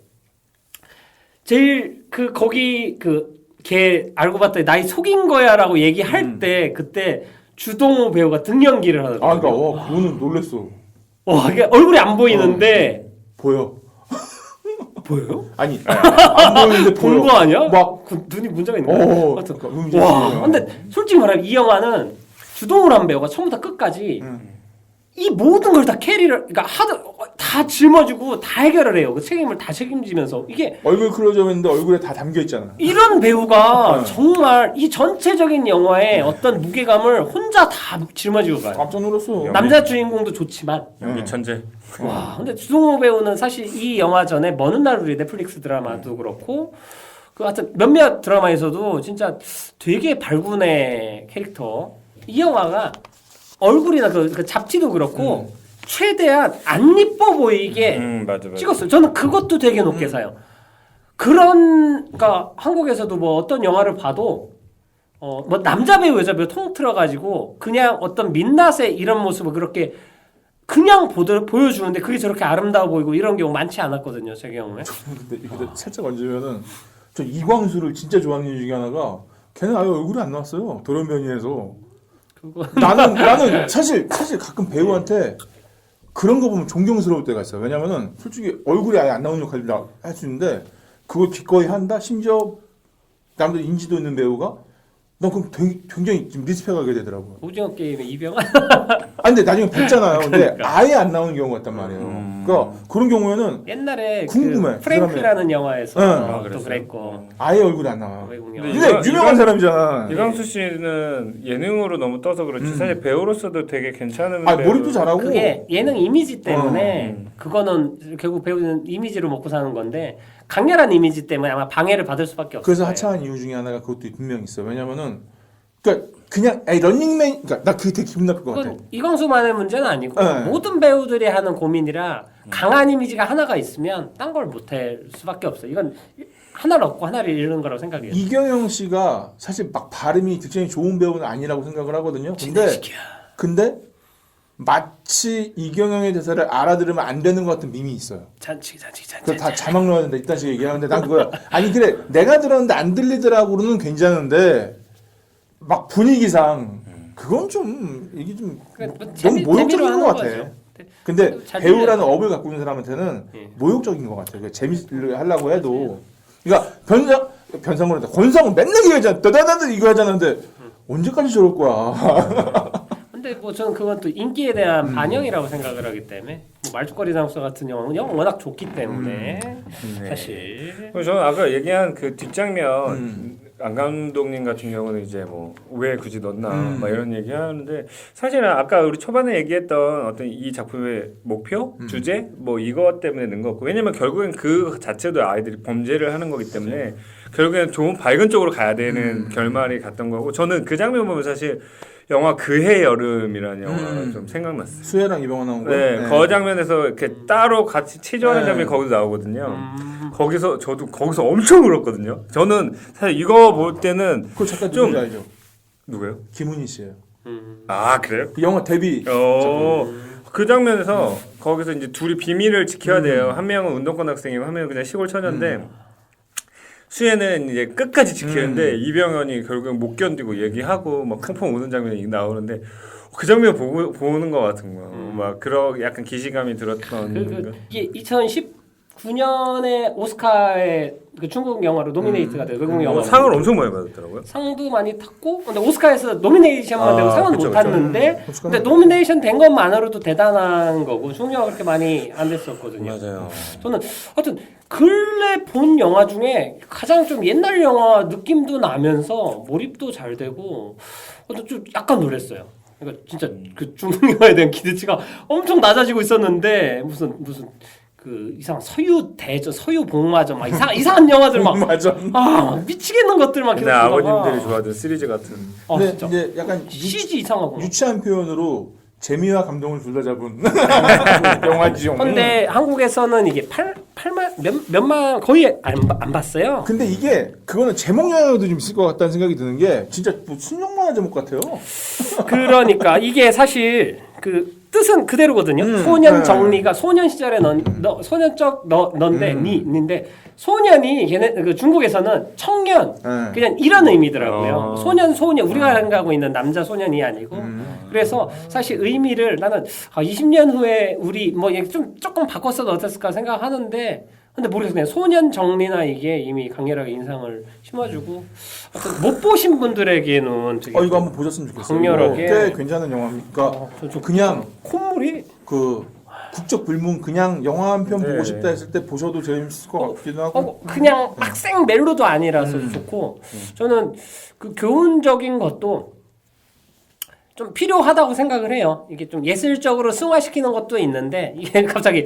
제일 거기 걔 알고 봤더니 나이 속인 거야라고 얘기할 때 그때 주동호 배우가 등연기를 하더라고요. 그러니까 그거는 놀랬어. 이게 얼굴이 안 보이는데 보여. 보여요? 아니 안 보이는데 보여. 본 거 아니야? 막 눈이 문제가 있는 거야. 와. 근데 솔직히 말하면 이 영화는 주동호라는 배우가 처음부터 끝까지 이 모든 걸 다 캐리를 그러니까 다 짊어지고 다 해결을 해요. 그 책임을 다 책임지면서 이게 얼굴 클로즈업인데 얼굴에 다 담겨 있잖아. 이런 배우가 정말 이 전체적인 영화의 어떤 무게감을 혼자 다 짊어지고 가요. 깜짝 놀랐어. 남자 주인공도 좋지만 연기 천재. 와, 근데 주동호 배우는 사실 이 영화 전에 먼 훗날 우리 넷플릭스 드라마도 그렇고 하여튼 몇몇 드라마에서도 진짜 되게 발군의 캐릭터. 이 영화가 얼굴이나 그 잡티도 그렇고 최대한 안 이뻐 보이게 맞아. 찍었어요. 저는 그것도 되게 높게 사요. 그러니까 한국에서도 뭐 어떤 영화를 봐도 뭐 남자 배우 여자 배우 통틀어 가지고 그냥 어떤 민낯의 이런 모습을 그렇게 그냥 보여주는데 그게 저렇게 아름다워 보이고 이런 경우 많지 않았거든요. 제 경우에. 근데 이거 살짝 얹으면은 저 이광수를 진짜 좋아하는 이유 중에 하나가 걔는 아예 얼굴이 안 나왔어요. 돌연변이에서. 나는 사실 가끔 배우한테 그런 거 보면 존경스러울 때가 있어요. 왜냐면은 솔직히 얼굴이 아예 안 나오는 역할을 할 수 있는데 그걸 기꺼이 한다. 심지어 남들 인지도 있는 배우가 난 그럼 굉장히 좀 리스펙하게 되더라고요. 오징어 게임의 이병헌. 근데 나중에 뵙잖아요. 근데 그러니까. 아예 안 나오는 경우가 있단 말이에요. 그러니까 그런 경우에는 옛날에 궁금해. 프랭크라는 영화에서 또 그랬어요. 그랬고. 아예 얼굴이 안 나와요. 근데 근데 유명한 사람이잖아. 이광수 씨는 예능으로 너무 떠서 그렇지 사실 배우로서도 되게 괜찮은 몰입도 잘하고. 그게 예능 이미지 때문에 그거는 결국 배우는 이미지로 먹고 사는 건데 강렬한 이미지 때문에 아마 방해를 받을 수밖에 없어요. 그래서 하차한 이유 중에 하나가 그것도 분명히 있어. 왜냐면은 그냥 런닝맨 그러니까 나 그게 되게 기분 나쁠 것 같아. 그건 이광수만의 문제는 아니고 네. 모든 배우들이 하는 고민이라 강한 이미지가 하나가 있으면 딴 걸 못할 수밖에 없어요. 이건 하나를 얻고 하나를 잃는 거라고 생각해요. 이경영 씨가 사실 막 발음이 굉장히 좋은 배우는 아니라고 생각을 하고든요. 근데 마치 이경영의 대사를 알아들으면 안 되는 것 같은 밈이 있어요. 잔치. 그거 다 자막 넣어야 된다 이딴 식으로 얘기하는데 난 그거야. 아니 그래 내가 들었는데 안 들리더라고는 괜찮은데 막 분위기상 그건 좀 이게 좀 너무 모욕적인 것 같아. 근데 잘 배우라는 업을 갖고 있는 사람한테는 모욕적인 것 같아요. 재미를 하려고 해도 그러니까 변상으로 권상은 맨날 이거 하잖아. 떠다다다 이거 하잖아. 근데 언제까지 저럴 거야. 근데 뭐 저는 그건 또 인기에 대한 반영이라고 생각을 하기 때문에 뭐 말죽거리 장수 같은 영화는 워낙 좋기 때문에 사실 저는 아까 얘기한 그 뒷장면 안 감독님 같은 경우는 이제 뭐 왜 굳이 넣나 막 이런 얘기하는데 사실은 아까 우리 초반에 얘기했던 어떤 이 작품의 목표 주제 뭐 이것 때문에 넣은 거고 왜냐면 결국엔 그 자체도 아이들이 범죄를 하는 거기 때문에 결국엔 좋은 밝은 쪽으로 가야 되는 결말이 갔던 거고 저는 그 장면 보면 사실 영화 그해 여름이라는 영화가 좀 생각났어요. 수혜랑 이병헌 나온 거. 네, 그 장면에서 이렇게 따로 같이 치조하는 장면이 거기서 나오거든요. 거기서 저도 거기서 엄청 울었거든요. 저는 사실 이거 볼 때는 그 작가 좀 누군지 알죠? 누구요? 김은희 씨예요. 아 그래요? 그 영화 데뷔. 그 장면에서 거기서 이제 둘이 비밀을 지켜야 돼요. 한 명은 운동권 학생이고 한 명은 그냥 시골 처녀인데 수혜는 이제 끝까지 지키는데 이병헌이 결국 못 견디고 얘기하고 막 펑펑 우는 장면이 나오는데 그 장면 보는 것 같은 거. 막 그런 약간 기시감이 들었던. 이게 2019년에 오스카에 그 중국 영화로 노미네이트가 돼요. 외국 영화. 상을 엄청 많이 받았더라고요. 상도 많이 탔고 근데 오스카에서 노미네이션만 되고 상은 그쵸, 못 탔는데 근데 노미네이션 된 것만으로도 대단한 거고 중국 영화 그렇게 많이 안 됐었거든요. 맞아요. 저는 하여튼 근래 본 영화 중에 가장 좀 옛날 영화 느낌도 나면서 몰입도 잘 되고 좀 약간 놀랐어요. 그러니까 진짜 그 중국 영화에 대한 기대치가 엄청 낮아지고 있었는데 무슨 그 이상한 서유 대전, 서유 복마전 막 이상한 영화들 막 미치겠는 것들 막 계속 근데 보다가 아버님들이 좋아하던 시리즈 같은. 근데 진짜 이제 약간 CG 이상하고 유치한 표현으로 재미와 감동을 둘 다 잡은 영화지요. 근데 한국에서는 이게 8만 몇만 거의 안 봤어요. 근데 이게 그거는 제목 영향도 좀 있을 것 같다는 생각이 드는 게 진짜 뭐 순영만화 제목 같아요. 그러니까 이게 사실 그 뜻은 그대로거든요. 소년 정리가 소년 시절에 소년적 너인데 니인데 소년이 걔네 그 중국에서는 청년 그냥 이런 의미더라고요. 소년 우리가 생각하고 있는 남자 소년이 아니고 그래서 사실 의미를 나는 20년 후에 우리 뭐 좀 조금 바꿨어도 어땠을까 생각하는데 근데 모르겠어요. 그냥 소년 정리나 이게 이미 강렬하게 인상을 심어주고 못 보신 분들에게는 되게 이거 한번 보셨으면 좋겠어요. 강렬하게 꽤 괜찮은 영화니까 그냥 콧물이 그 국적 불문 그냥 영화 한 편 보고 싶다 했을 때 보셔도 재밌을 것 같기도 하고 그냥 학생 멜로도 아니라서 좋고 저는 그 교훈적인 것도 좀 필요하다고 생각을 해요. 이게 좀 예술적으로 승화시키는 것도 있는데 이게 갑자기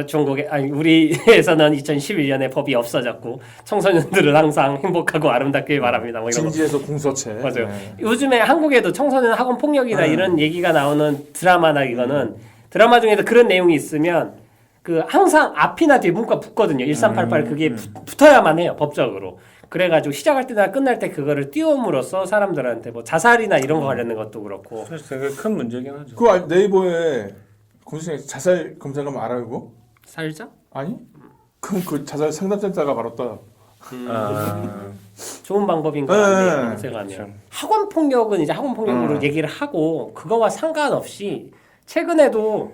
중국에 우리에서는 2011년에 법이 없어졌고 청소년들은 항상 행복하고 아름답길 바랍니다. 뭐 이런 진지에서 궁서체. 맞아요. 요즘에 한국에도 청소년 학원 폭력이나 이런 얘기가 나오는 드라마나 이거는 드라마 중에도 그런 내용이 있으면 그 항상 앞이나 뒤에 문구가 붙거든요. 1388 그게 붙어야만 해요. 법적으로. 그래가지고 시작할 때나 끝날 때 그거를 띄움으로써 사람들한테 뭐 자살이나 이런 거 관련된 것도 그렇고 사실 되게 큰 문제긴 하죠. 그 네이버에 검색창에 자살 검색하면 알아요 그거? 살자? 아니? 그럼 그 자살 상담센터가 바로 떠요. 좋은 방법인가 같네요. 검색하면. 학원 폭력은 이제 학원 폭력으로 얘기를 하고 그거와 상관없이 최근에도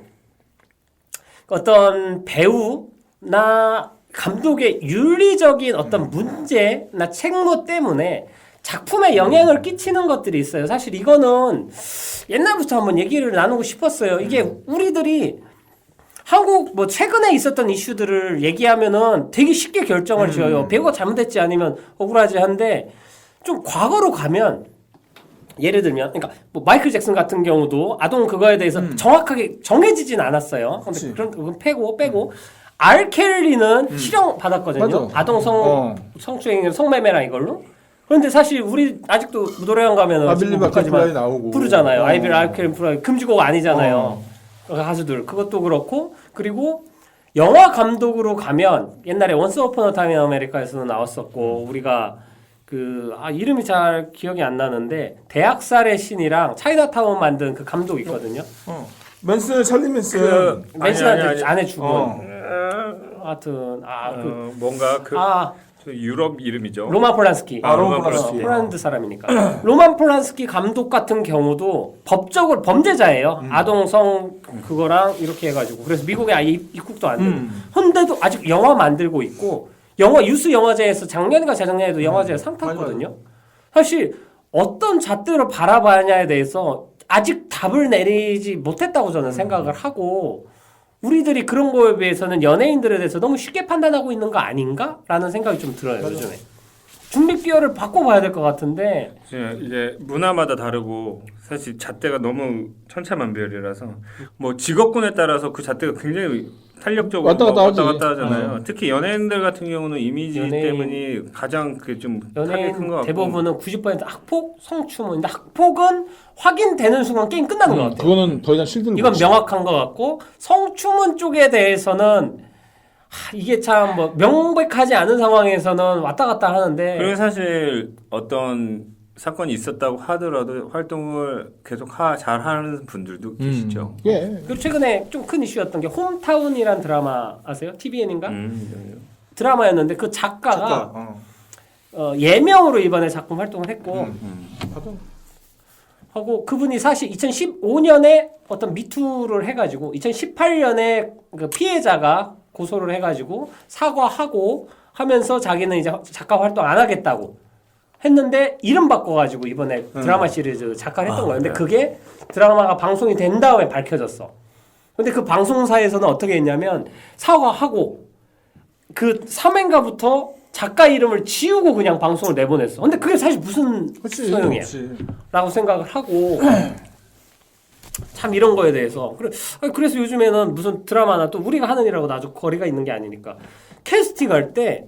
어떤 배우나 감독의 윤리적인 어떤 문제나 책무 때문에 작품에 영향을 끼치는 것들이 있어요. 사실 이거는 옛날부터 한번 얘기를 나누고 싶었어요. 이게 우리들이 한국 뭐 최근에 있었던 이슈들을 얘기하면은 되게 쉽게 결정을 지어요. 배우가 잘못했지 아니면 억울하지 한데 좀 과거로 가면 예를 들면 그러니까 뭐 마이클 잭슨 같은 경우도 아동 그거에 대해서 정확하게 정해지진 않았어요. 근데 그런 건 빼고 R 켈리는 실형 받았거든요. 맞아. 아동 성추행 성매매랑 이걸로. 그런데 사실 우리 아직도 노래방 가면은 아빌리 바카플라이 나오고 부르잖아요. 아이빌 아이켈 플라이 금지곡 아니잖아요. 가수들 그것도 그렇고 그리고 영화 감독으로 가면 옛날에 원스 어폰 어 타임 인 아메리카에서도 나왔었고 우리가 그 이름이 잘 기억이 안 나는데 대학살의 신이랑 차이나타운 만든 그 감독 있거든요. 맨슨 찰리 맨슨. 맨슨한테 아내 죽은. 어. 하여튼 뭔가 저 유럽 이름이죠. 로만 폴란스키. 로만 폴란스키. 폴란드 사람이니까. 로만 폴란스키 감독 같은 경우도 법적으로 범죄자예요. 아동성 그거랑 이렇게 해가지고 그래서 미국에 아예 입국도 안 되고. 근데도 아직 영화 만들고 있고 영화 유스 영화제에서 작년인가 재작년에도 영화제에 상 탔거든요. 사실 어떤 잣대로 바라봐야냐에 대해서 아직 답을 내리지 못했다고 저는 생각을 하고. 우리들이 그런 거에 비해서는 연예인들에 대해서 너무 쉽게 판단하고 있는 거 아닌가라는 생각이 좀 들어요. 요즘에 중립기여를 바꿔봐야 될 것 같은데 이제 문화마다 다르고 사실 잣대가 너무 천차만별이라서 뭐 직업군에 따라서 그 잣대가 굉장히 탄력적으로 왔다 갔다 하잖아요. 특히 연예인들 같은 경우는 이미지 때문에 가장 좀 타격이 큰 것 같고 대부분은 90% 학폭, 성추문인데 학폭은 확인되는 순간 게임 끝나는 것 같아요. 그거는 더 이상 실드는 이건 못 명확한 것 같고 성추문 쪽에 대해서는 이게 참 뭐 명백하지 않은 상황에서는 왔다 갔다 하는데 그리고 사실 어떤 사건이 있었다고 하더라도 활동을 계속 잘하는 분들도 계시죠. 예. 그리고 최근에 좀 큰 이슈였던 게 홈타운이란 드라마 아세요? TVN인가? 드라마였는데 그 작가가 예명으로 이번에 작품 활동을 했고 하고 그분이 사실 2015년에 어떤 미투를 해가지고 2018년에 그 피해자가 고소를 해가지고 사과하고 하면서 자기는 이제 작가 활동 안 하겠다고 했는데 이름 바꿔가지고 이번에 드라마 시리즈 작가를 했던 거예요. 근데 그게 드라마가 방송이 된 다음에 밝혀졌어. 근데 그 방송사에서는 어떻게 했냐면 사과하고 그 3회인가부터 작가 이름을 지우고 그냥 방송을 내보냈어. 근데 그게 사실 무슨 소용이야? 라고 생각을 하고 참 이런 거에 대해서 그래서 요즘에는 무슨 드라마나 또 우리가 하는 일하고 아주 거리가 있는 게 아니니까 캐스팅할 때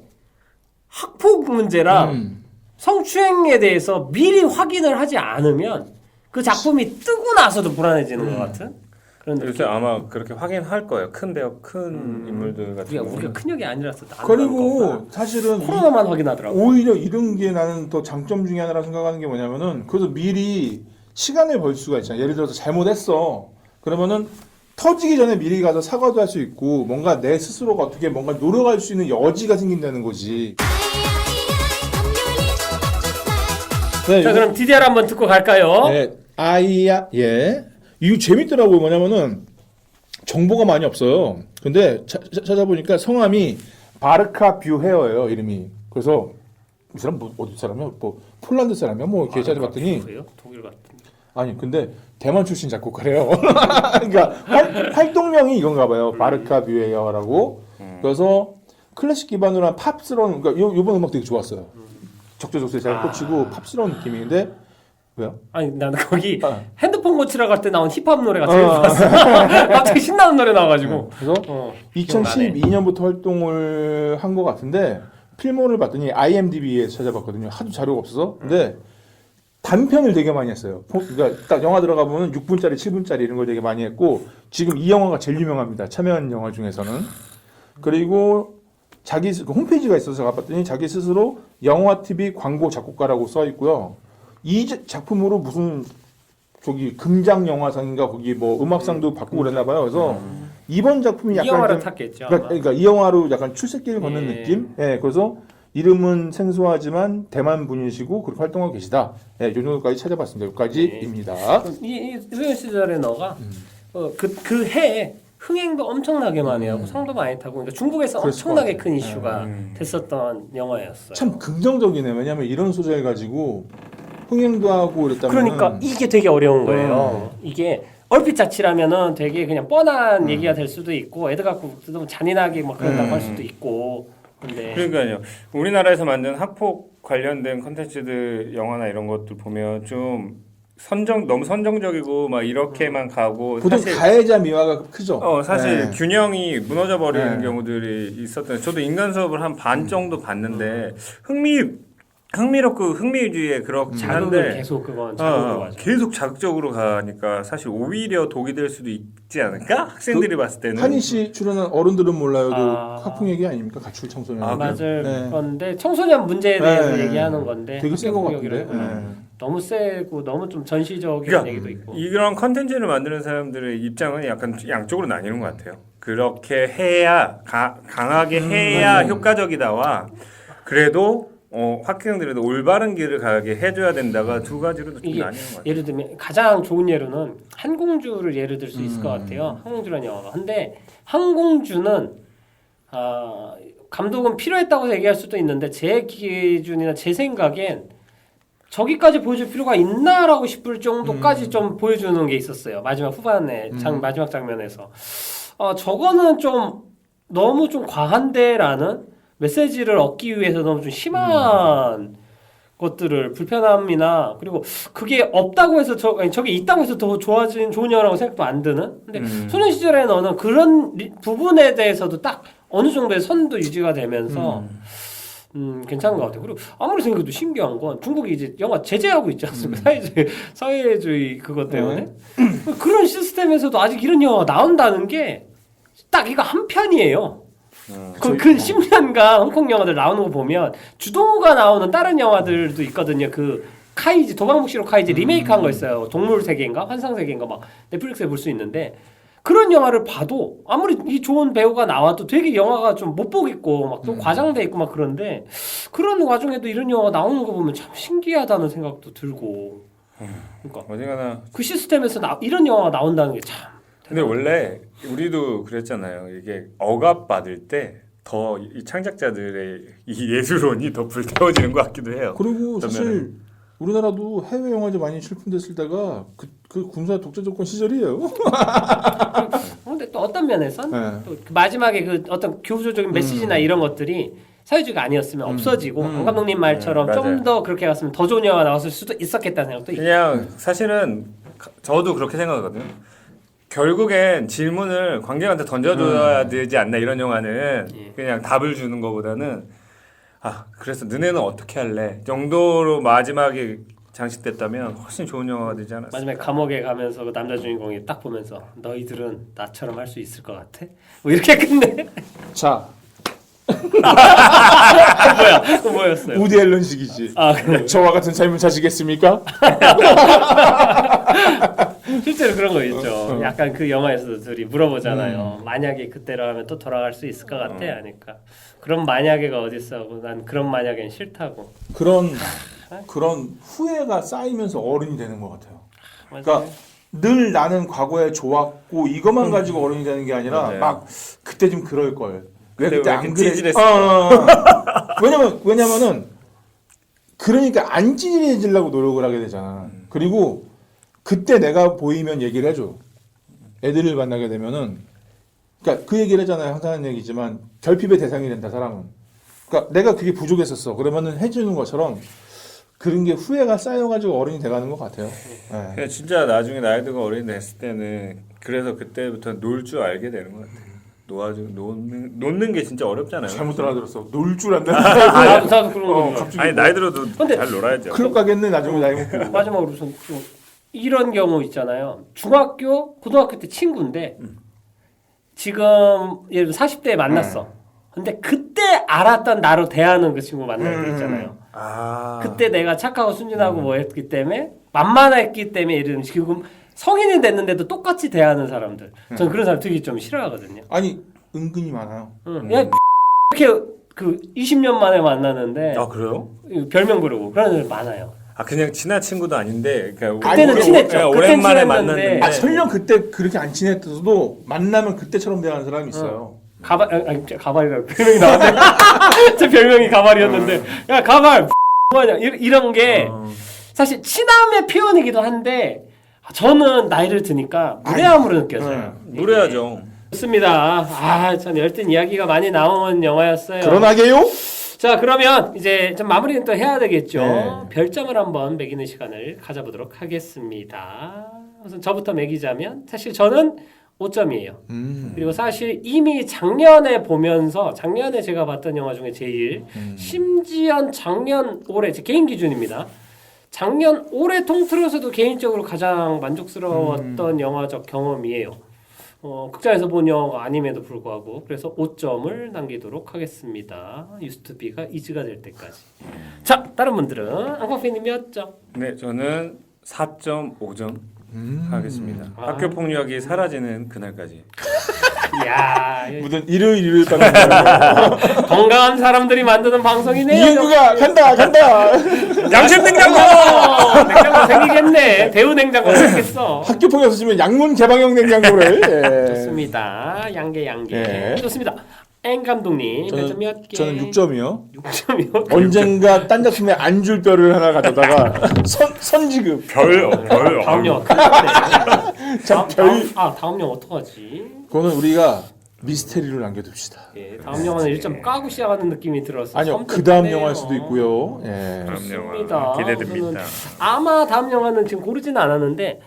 학폭 문제랑 성추행에 대해서 미리 확인을 하지 않으면 그 작품이 뜨고 나서도 불안해지는 것 같은 그런 느낌. 요새 아마 그렇게 확인할 거예요. 큰 대학 큰 인물들 같은 경우. 우리가 큰 역이 아니라서 그리고 사실은 코로나만 확인하더라고. 오히려 이런 게 나는 더 장점 중에 하나라 생각하는 게 뭐냐면은 그래도 미리 시간을 벌 수가 있잖아. 예를 들어서 잘못했어. 그러면은 터지기 전에 미리 가서 사과도 할 수 있고 뭔가 내 스스로가 어떻게 뭔가 노력할 수 있는 여지가 생긴다는 거지. 네, 자 그럼 DDR 한번 듣고 갈까요? 네, 아이야, 예. 이거 재밌더라고요. 뭐냐면은 정보가 많이 없어요. 근데 찾아보니까 성함이 바르카 뷰헤어예요, 이름이. 그래서 이 사람 뭐 어디 사람이야? 뭐 폴란드 사람이야? 뭐 이렇게 찾아봤더니 독일 같은. 아니 근데 대만 출신 작곡가래요. 그러니까 활동명이 이건가 봐요. 바르카 뷰헤어라고. 그래서 클래식 기반으로 한 팝스러운 그러니까 요번 음악 되게 좋았어요. 적재적소에 잘 꽂히고 팝스러운 느낌인데 왜요? 아니 나는 거기 핸드폰 고치러 갈 때 나온 힙합 노래가 제일 좋았어. 갑자기 신나는 노래 나와가지고. 그래서 2012년부터 활동을 한 것 같은데 필모를 봤더니 IMDb에 찾아봤거든요. 하도 자료가 없어서. 근데 단편을 되게 많이 했어요. 그러니까 딱 영화 들어가 보면 6분짜리, 7분짜리 이런 걸 되게 많이 했고 지금 이 영화가 제일 유명합니다. 참여한 영화 중에서는. 그리고 자기 홈페이지가 있어서 가봤더니 자기 스스로 영화, TV, 광고 작곡가라고 써 있고요. 이 작품으로 무슨 저기 금장 영화상인가 거기 뭐 음악상도 받고 그랬나 봐요. 그래서 이번 작품이 약간 이 영화를 탔겠죠. 그러니까 이 영화로 약간 출세길을 걷는 느낌. 예, 그래서 이름은 생소하지만 대만 분이시고 그렇게 활동하고 계시다. 예, 요 정도까지 찾아봤습니다. 여기까지입니다. 이 소년 시절에 너가 그 해에 흥행도 엄청나게 많이 하고 상도 많이 타고 그러니까 중국에서 엄청나게 큰 이슈가 됐었던 영화였어요. 참 긍정적이네. 왜냐하면 이런 소재를 가지고 흥행도 하고 그랬다면 그러니까 이게 되게 어려운 거예요. 이게 얼핏 자칫하면은 되게 그냥 뻔한 얘기가 될 수도 있고 애들 갖고 너무 잔인하게 막 그런다고 할 수도 있고. 근데 그러니까요. 우리나라에서 만든 학폭 관련된 컨텐츠들 영화나 이런 것들 보면 좀 너무 선정적이고 막 이렇게만 가고 보통 사실 가해자 미화가 크죠. 사실 균형이 무너져 버리는 경우들이 있었던. 저도 인간 수업을 한 반 정도 봤는데 흥미롭고 흥미주의에 그렇긴 한데 계속 그건 자극으로 가죠. 계속 자극적으로 가니까 사실 오히려 독이 될 수도 있지 않을까? 학생들이 봤을 때는. 한희 씨 출연한 어른들은 몰라요도 학폭 얘기 아닙니까? 가출 청소년. 맞을 건데 청소년 문제에 대해서 얘기하는 건데 되게 센 것 같은데. 너무 세고 너무 좀 전시적인 그러니까 얘기도 있고. 이런 컨텐츠를 만드는 사람들의 입장은 약간 양쪽으로 나뉘는 것 같아요. 그렇게 해야 강하게 해야 효과적이다와 그래도 학생들에도 올바른 길을 가게 해줘야 된다가 두 가지로 좀 나뉘는 것 같아요. 예를 들면 가장 좋은 예로는 한공주를 예를 들 수 있을 것 같아요. 한공주라는 영화가. 근데 한공주는 감독은 필요했다고 얘기할 수도 있는데 제 기준이나 제 생각엔 저기까지 보여줄 필요가 있나라고 싶을 정도까지 좀 보여주는 게 있었어요. 마지막 후반에 마지막 장면에서 저거는 좀 너무 좀 과한데라는 메시지를 얻기 위해서 너무 좀 심한 것들을 불편함이나 그리고 그게 없다고 해서 저게 있다고 해서 더 좋은 영화라고 생각도 안 드는. 근데 소년 시절에 너는 그런 부분에 대해서도 딱 어느 정도의 선도 유지가 되면서 괜찮은 것 같아요. 그리고 아무리 생각해도 신기한 건 중국이 이제 영화 제재하고 있지 않습니까? 사회주의 그것 때문에. 그런 시스템에서도 아직 이런 영화가 나온다는 게 딱 이거 한 편이에요. 그 10년간 홍콩 영화들 나오는 거 보면 주동우가 나오는 다른 영화들도 있거든요. 그 카이지 도망묵시로 카이지 리메이크한 거 있어요. 동물 세계인가 환상 세계인가 막 넷플릭스에 볼 수 있는데 그런 영화를 봐도 아무리 이 좋은 배우가 나와도 되게 영화가 좀 못 보겠고 막 좀 과장돼 있고 막 그런데 그런 와중에도 이런 영화가 나오는 거 보면 참 신기하다는 생각도 들고. 그러니까 어디가나 그 시스템에서 이런 영화가 나온다는 게 참. 근데 원래 우리도 그랬잖아요. 이게 억압 받을 때 더 이 창작자들의 이 예술론이 더 불태워지는 것 같기도 해요. 그리고 사실 우리나라도 해외 영화제 많이 출품됐을 때가 그 군사 독재 조건 시절이에요. 근데 또 어떤 면에선 네. 또 그 마지막에 그 어떤 교조적인 메시지나 이런 것들이 사회주의가 아니었으면 없어지고 안 감독님 말처럼 좀 더 그렇게 갔으면 더 좋은 영화 나왔을 수도 있었겠다는 생각도 있고. 그냥 사실은 저도 그렇게 생각하거든요. 결국엔 질문을 관객한테 던져줘야 되지 않나 이런 영화는 그냥 답을 주는 것보다는 그래서 너네는 어떻게 할래 정도로 마지막에 장식됐다면 훨씬 좋은 영화가 되지 않았을까. 마지막에 감옥에 가면서 그 남자 주인공이 딱 보면서 너희들은 나처럼 할 수 있을 것 같아? 뭐 이렇게 끝내. 자, 또 뭐였어요? 우디 앨런식이지. 그래. 저와 같은 삶을 사시겠습니까? 실제로 그런 거 있죠. 약간 그 영화에서도 둘이 물어보잖아요. 만약에 그때라면 또 돌아갈 수 있을 것 같아? 하니까 그런 만약에가 어딨어 하고 난 그런 만약엔 싫다고. 그런 후회가 쌓이면서 어른이 되는 것 같아요. 맞아요. 그러니까 늘 나는 과거에 좋았고 이것만 가지고 어른이 되는 게 아니라 맞아요. 막 그때 좀 그럴 걸. 왜 그때 왜 안 이렇게 그래? 찌질했을까? 왜냐면은 그러니까 안 찌질해지려고 노력을 하게 되잖아. 그리고 그때 내가 보이면 얘기를 해줘. 애들을 만나게 되면은 그러니까 그 얘기를 하잖아요. 항상 하는 얘기지만 결핍의 대상이 된다 사람은. 그러니까 내가 그게 부족했었어. 그러면은 해주는 것처럼 그런 게 후회가 쌓여가지고 어른이 돼가는 것 같아요. 네. 그냥 진짜 나중에 나이 들고 어른이 됐을 때는 그래서 그때부터 놀 줄 알게 되는 것 같아요. 놓는 게 진짜 어렵잖아요. 잘못 알아들었어. 놀 줄 안다. 나도 그런 거. 갑자기 아니 나이 들어도 근데 잘 놀아야죠. 클럽 가겠네 나중에 나이 먹고. 마지막으로 좀 이런 경우 있잖아요. 중학교, 고등학교 때 친구인데 지금 예를 들어 40대에 만났어. 근데 그때 알았던 나로 대하는 그 친구 만나는 거 있잖아요. 그때 내가 착하고 순진하고 뭐 했기 때문에 만만했기 때문에 예를 들면 지금 성인이 됐는데도 똑같이 대하는 사람들. 저는 그런 사람 되게 좀 싫어하거든요. 아니 은근히 많아요. 야 이렇게 그 20년 만에 만나는데 그래요? 별명 부르고 그런 애들 많아요. 그냥 친한 친구도 아닌데 그때는 친했죠. 오랜만에 그땐 친했는데. 만났는데 설령 그때 그렇게 안 친했어도 만나면 그때처럼 대하는 사람이 있어요. 가발이라고 별명이 나왔네. 제 별명이 가발이었는데 야 가발 뭐하냐 이런 게 사실 친함의 표현이기도 한데 저는 나이를 드니까 무례함으로 느껴져요. 무례하죠. 좋습니다. 참 열띤 이야기가 많이 나온 영화였어요. 그러나게요? 자 그러면 이제 좀 마무리는 또 해야 되겠죠. 네. 별점을 한번 매기는 시간을 가져보도록 하겠습니다. 우선 저부터 매기자면 사실 저는 5점이에요. 그리고 사실 이미 작년에 보면서 작년에 제가 봤던 영화 중에 제일 심지어 작년 올해 제 개인 기준입니다. 작년 올해 통틀어서도 개인적으로 가장 만족스러웠던 영화적 경험이에요. 극장에서 본 영화가 아님에도 불구하고 그래서 5점을 남기도록 하겠습니다. 유스투비가 이즈가 될 때까지. 자, 다른 분들은 앙팡팬님 몇 점? 네, 저는 4.5점 하겠습니다. 아. 학교 폭력이 사라지는 그날까지. 이야, 무슨 일요일 밤 건강한 사람들이 만드는 방송이네요. 이은구가 간다. 양심 냉장고! 냉장고 생기겠네. 대우 냉장고 생기겠어. 학교 폭력 없으면 양문 개방형 냉장고를. 예. 좋습니다. 양계. 예. 좋습니다. 앵 감독님 저는- 몇 개? 저는 6점이요. 6점이요. 언젠가 딴 작품에 안 줄 뼈를 하나 가져다가 선지급. 별. 다음 영화 큰일이네. 참 다음 영화 어떡하지? 그거는 우리가 미스테리로 남겨둡시다. 예, 다음 영화는 1점 까고 시작하는 느낌이 들어서 아니요, 섬뜩하네요. 그 다음 영화일 수도 있고요. 예. 다음 좋습니다. 영화 기대됩니다. 저는 아마 다음 영화는 지금 고르지는 않았는데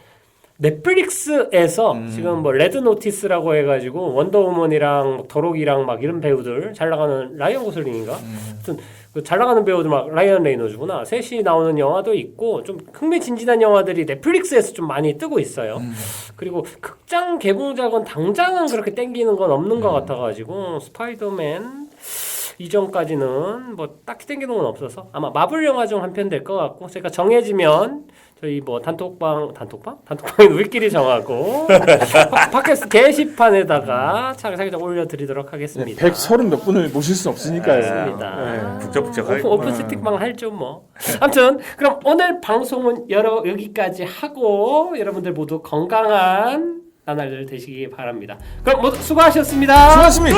넷플릭스에서 지금 뭐 레드 노티스라고 해가지고 원더우먼이랑 더록이랑 막 이런 배우들 잘 나가는 라이언 고슬링인가? 하여튼 그 잘 나가는 배우들 막 라이언 레이노즈구나. 셋이 나오는 영화도 있고 좀 흥미진진한 영화들이 넷플릭스에서 좀 많이 뜨고 있어요. 그리고 극장 개봉작은 당장은 그렇게 땡기는 건 없는 것 같아가지고 스파이더맨 이전까지는 뭐 딱히 땡기는 건 없어서 아마 마블 영화 중 한 편 될 것 같고 제가 정해지면 저희 뭐 단톡방은 우리끼리 정하고 팟캐스트 게시판에다가 차근차근 올려드리도록 하겠습니다. 130 몇 분을 모실 수는 없으니까요. 맞습니다. 북적북적하게. 오픈 스틱방 할죠 뭐. 아무튼 그럼 오늘 방송은 여기까지 하고 여러분들 모두 건강한 나날들 되시기 바랍니다. 그럼 모두 수고하셨습니다. 수고하셨습니다.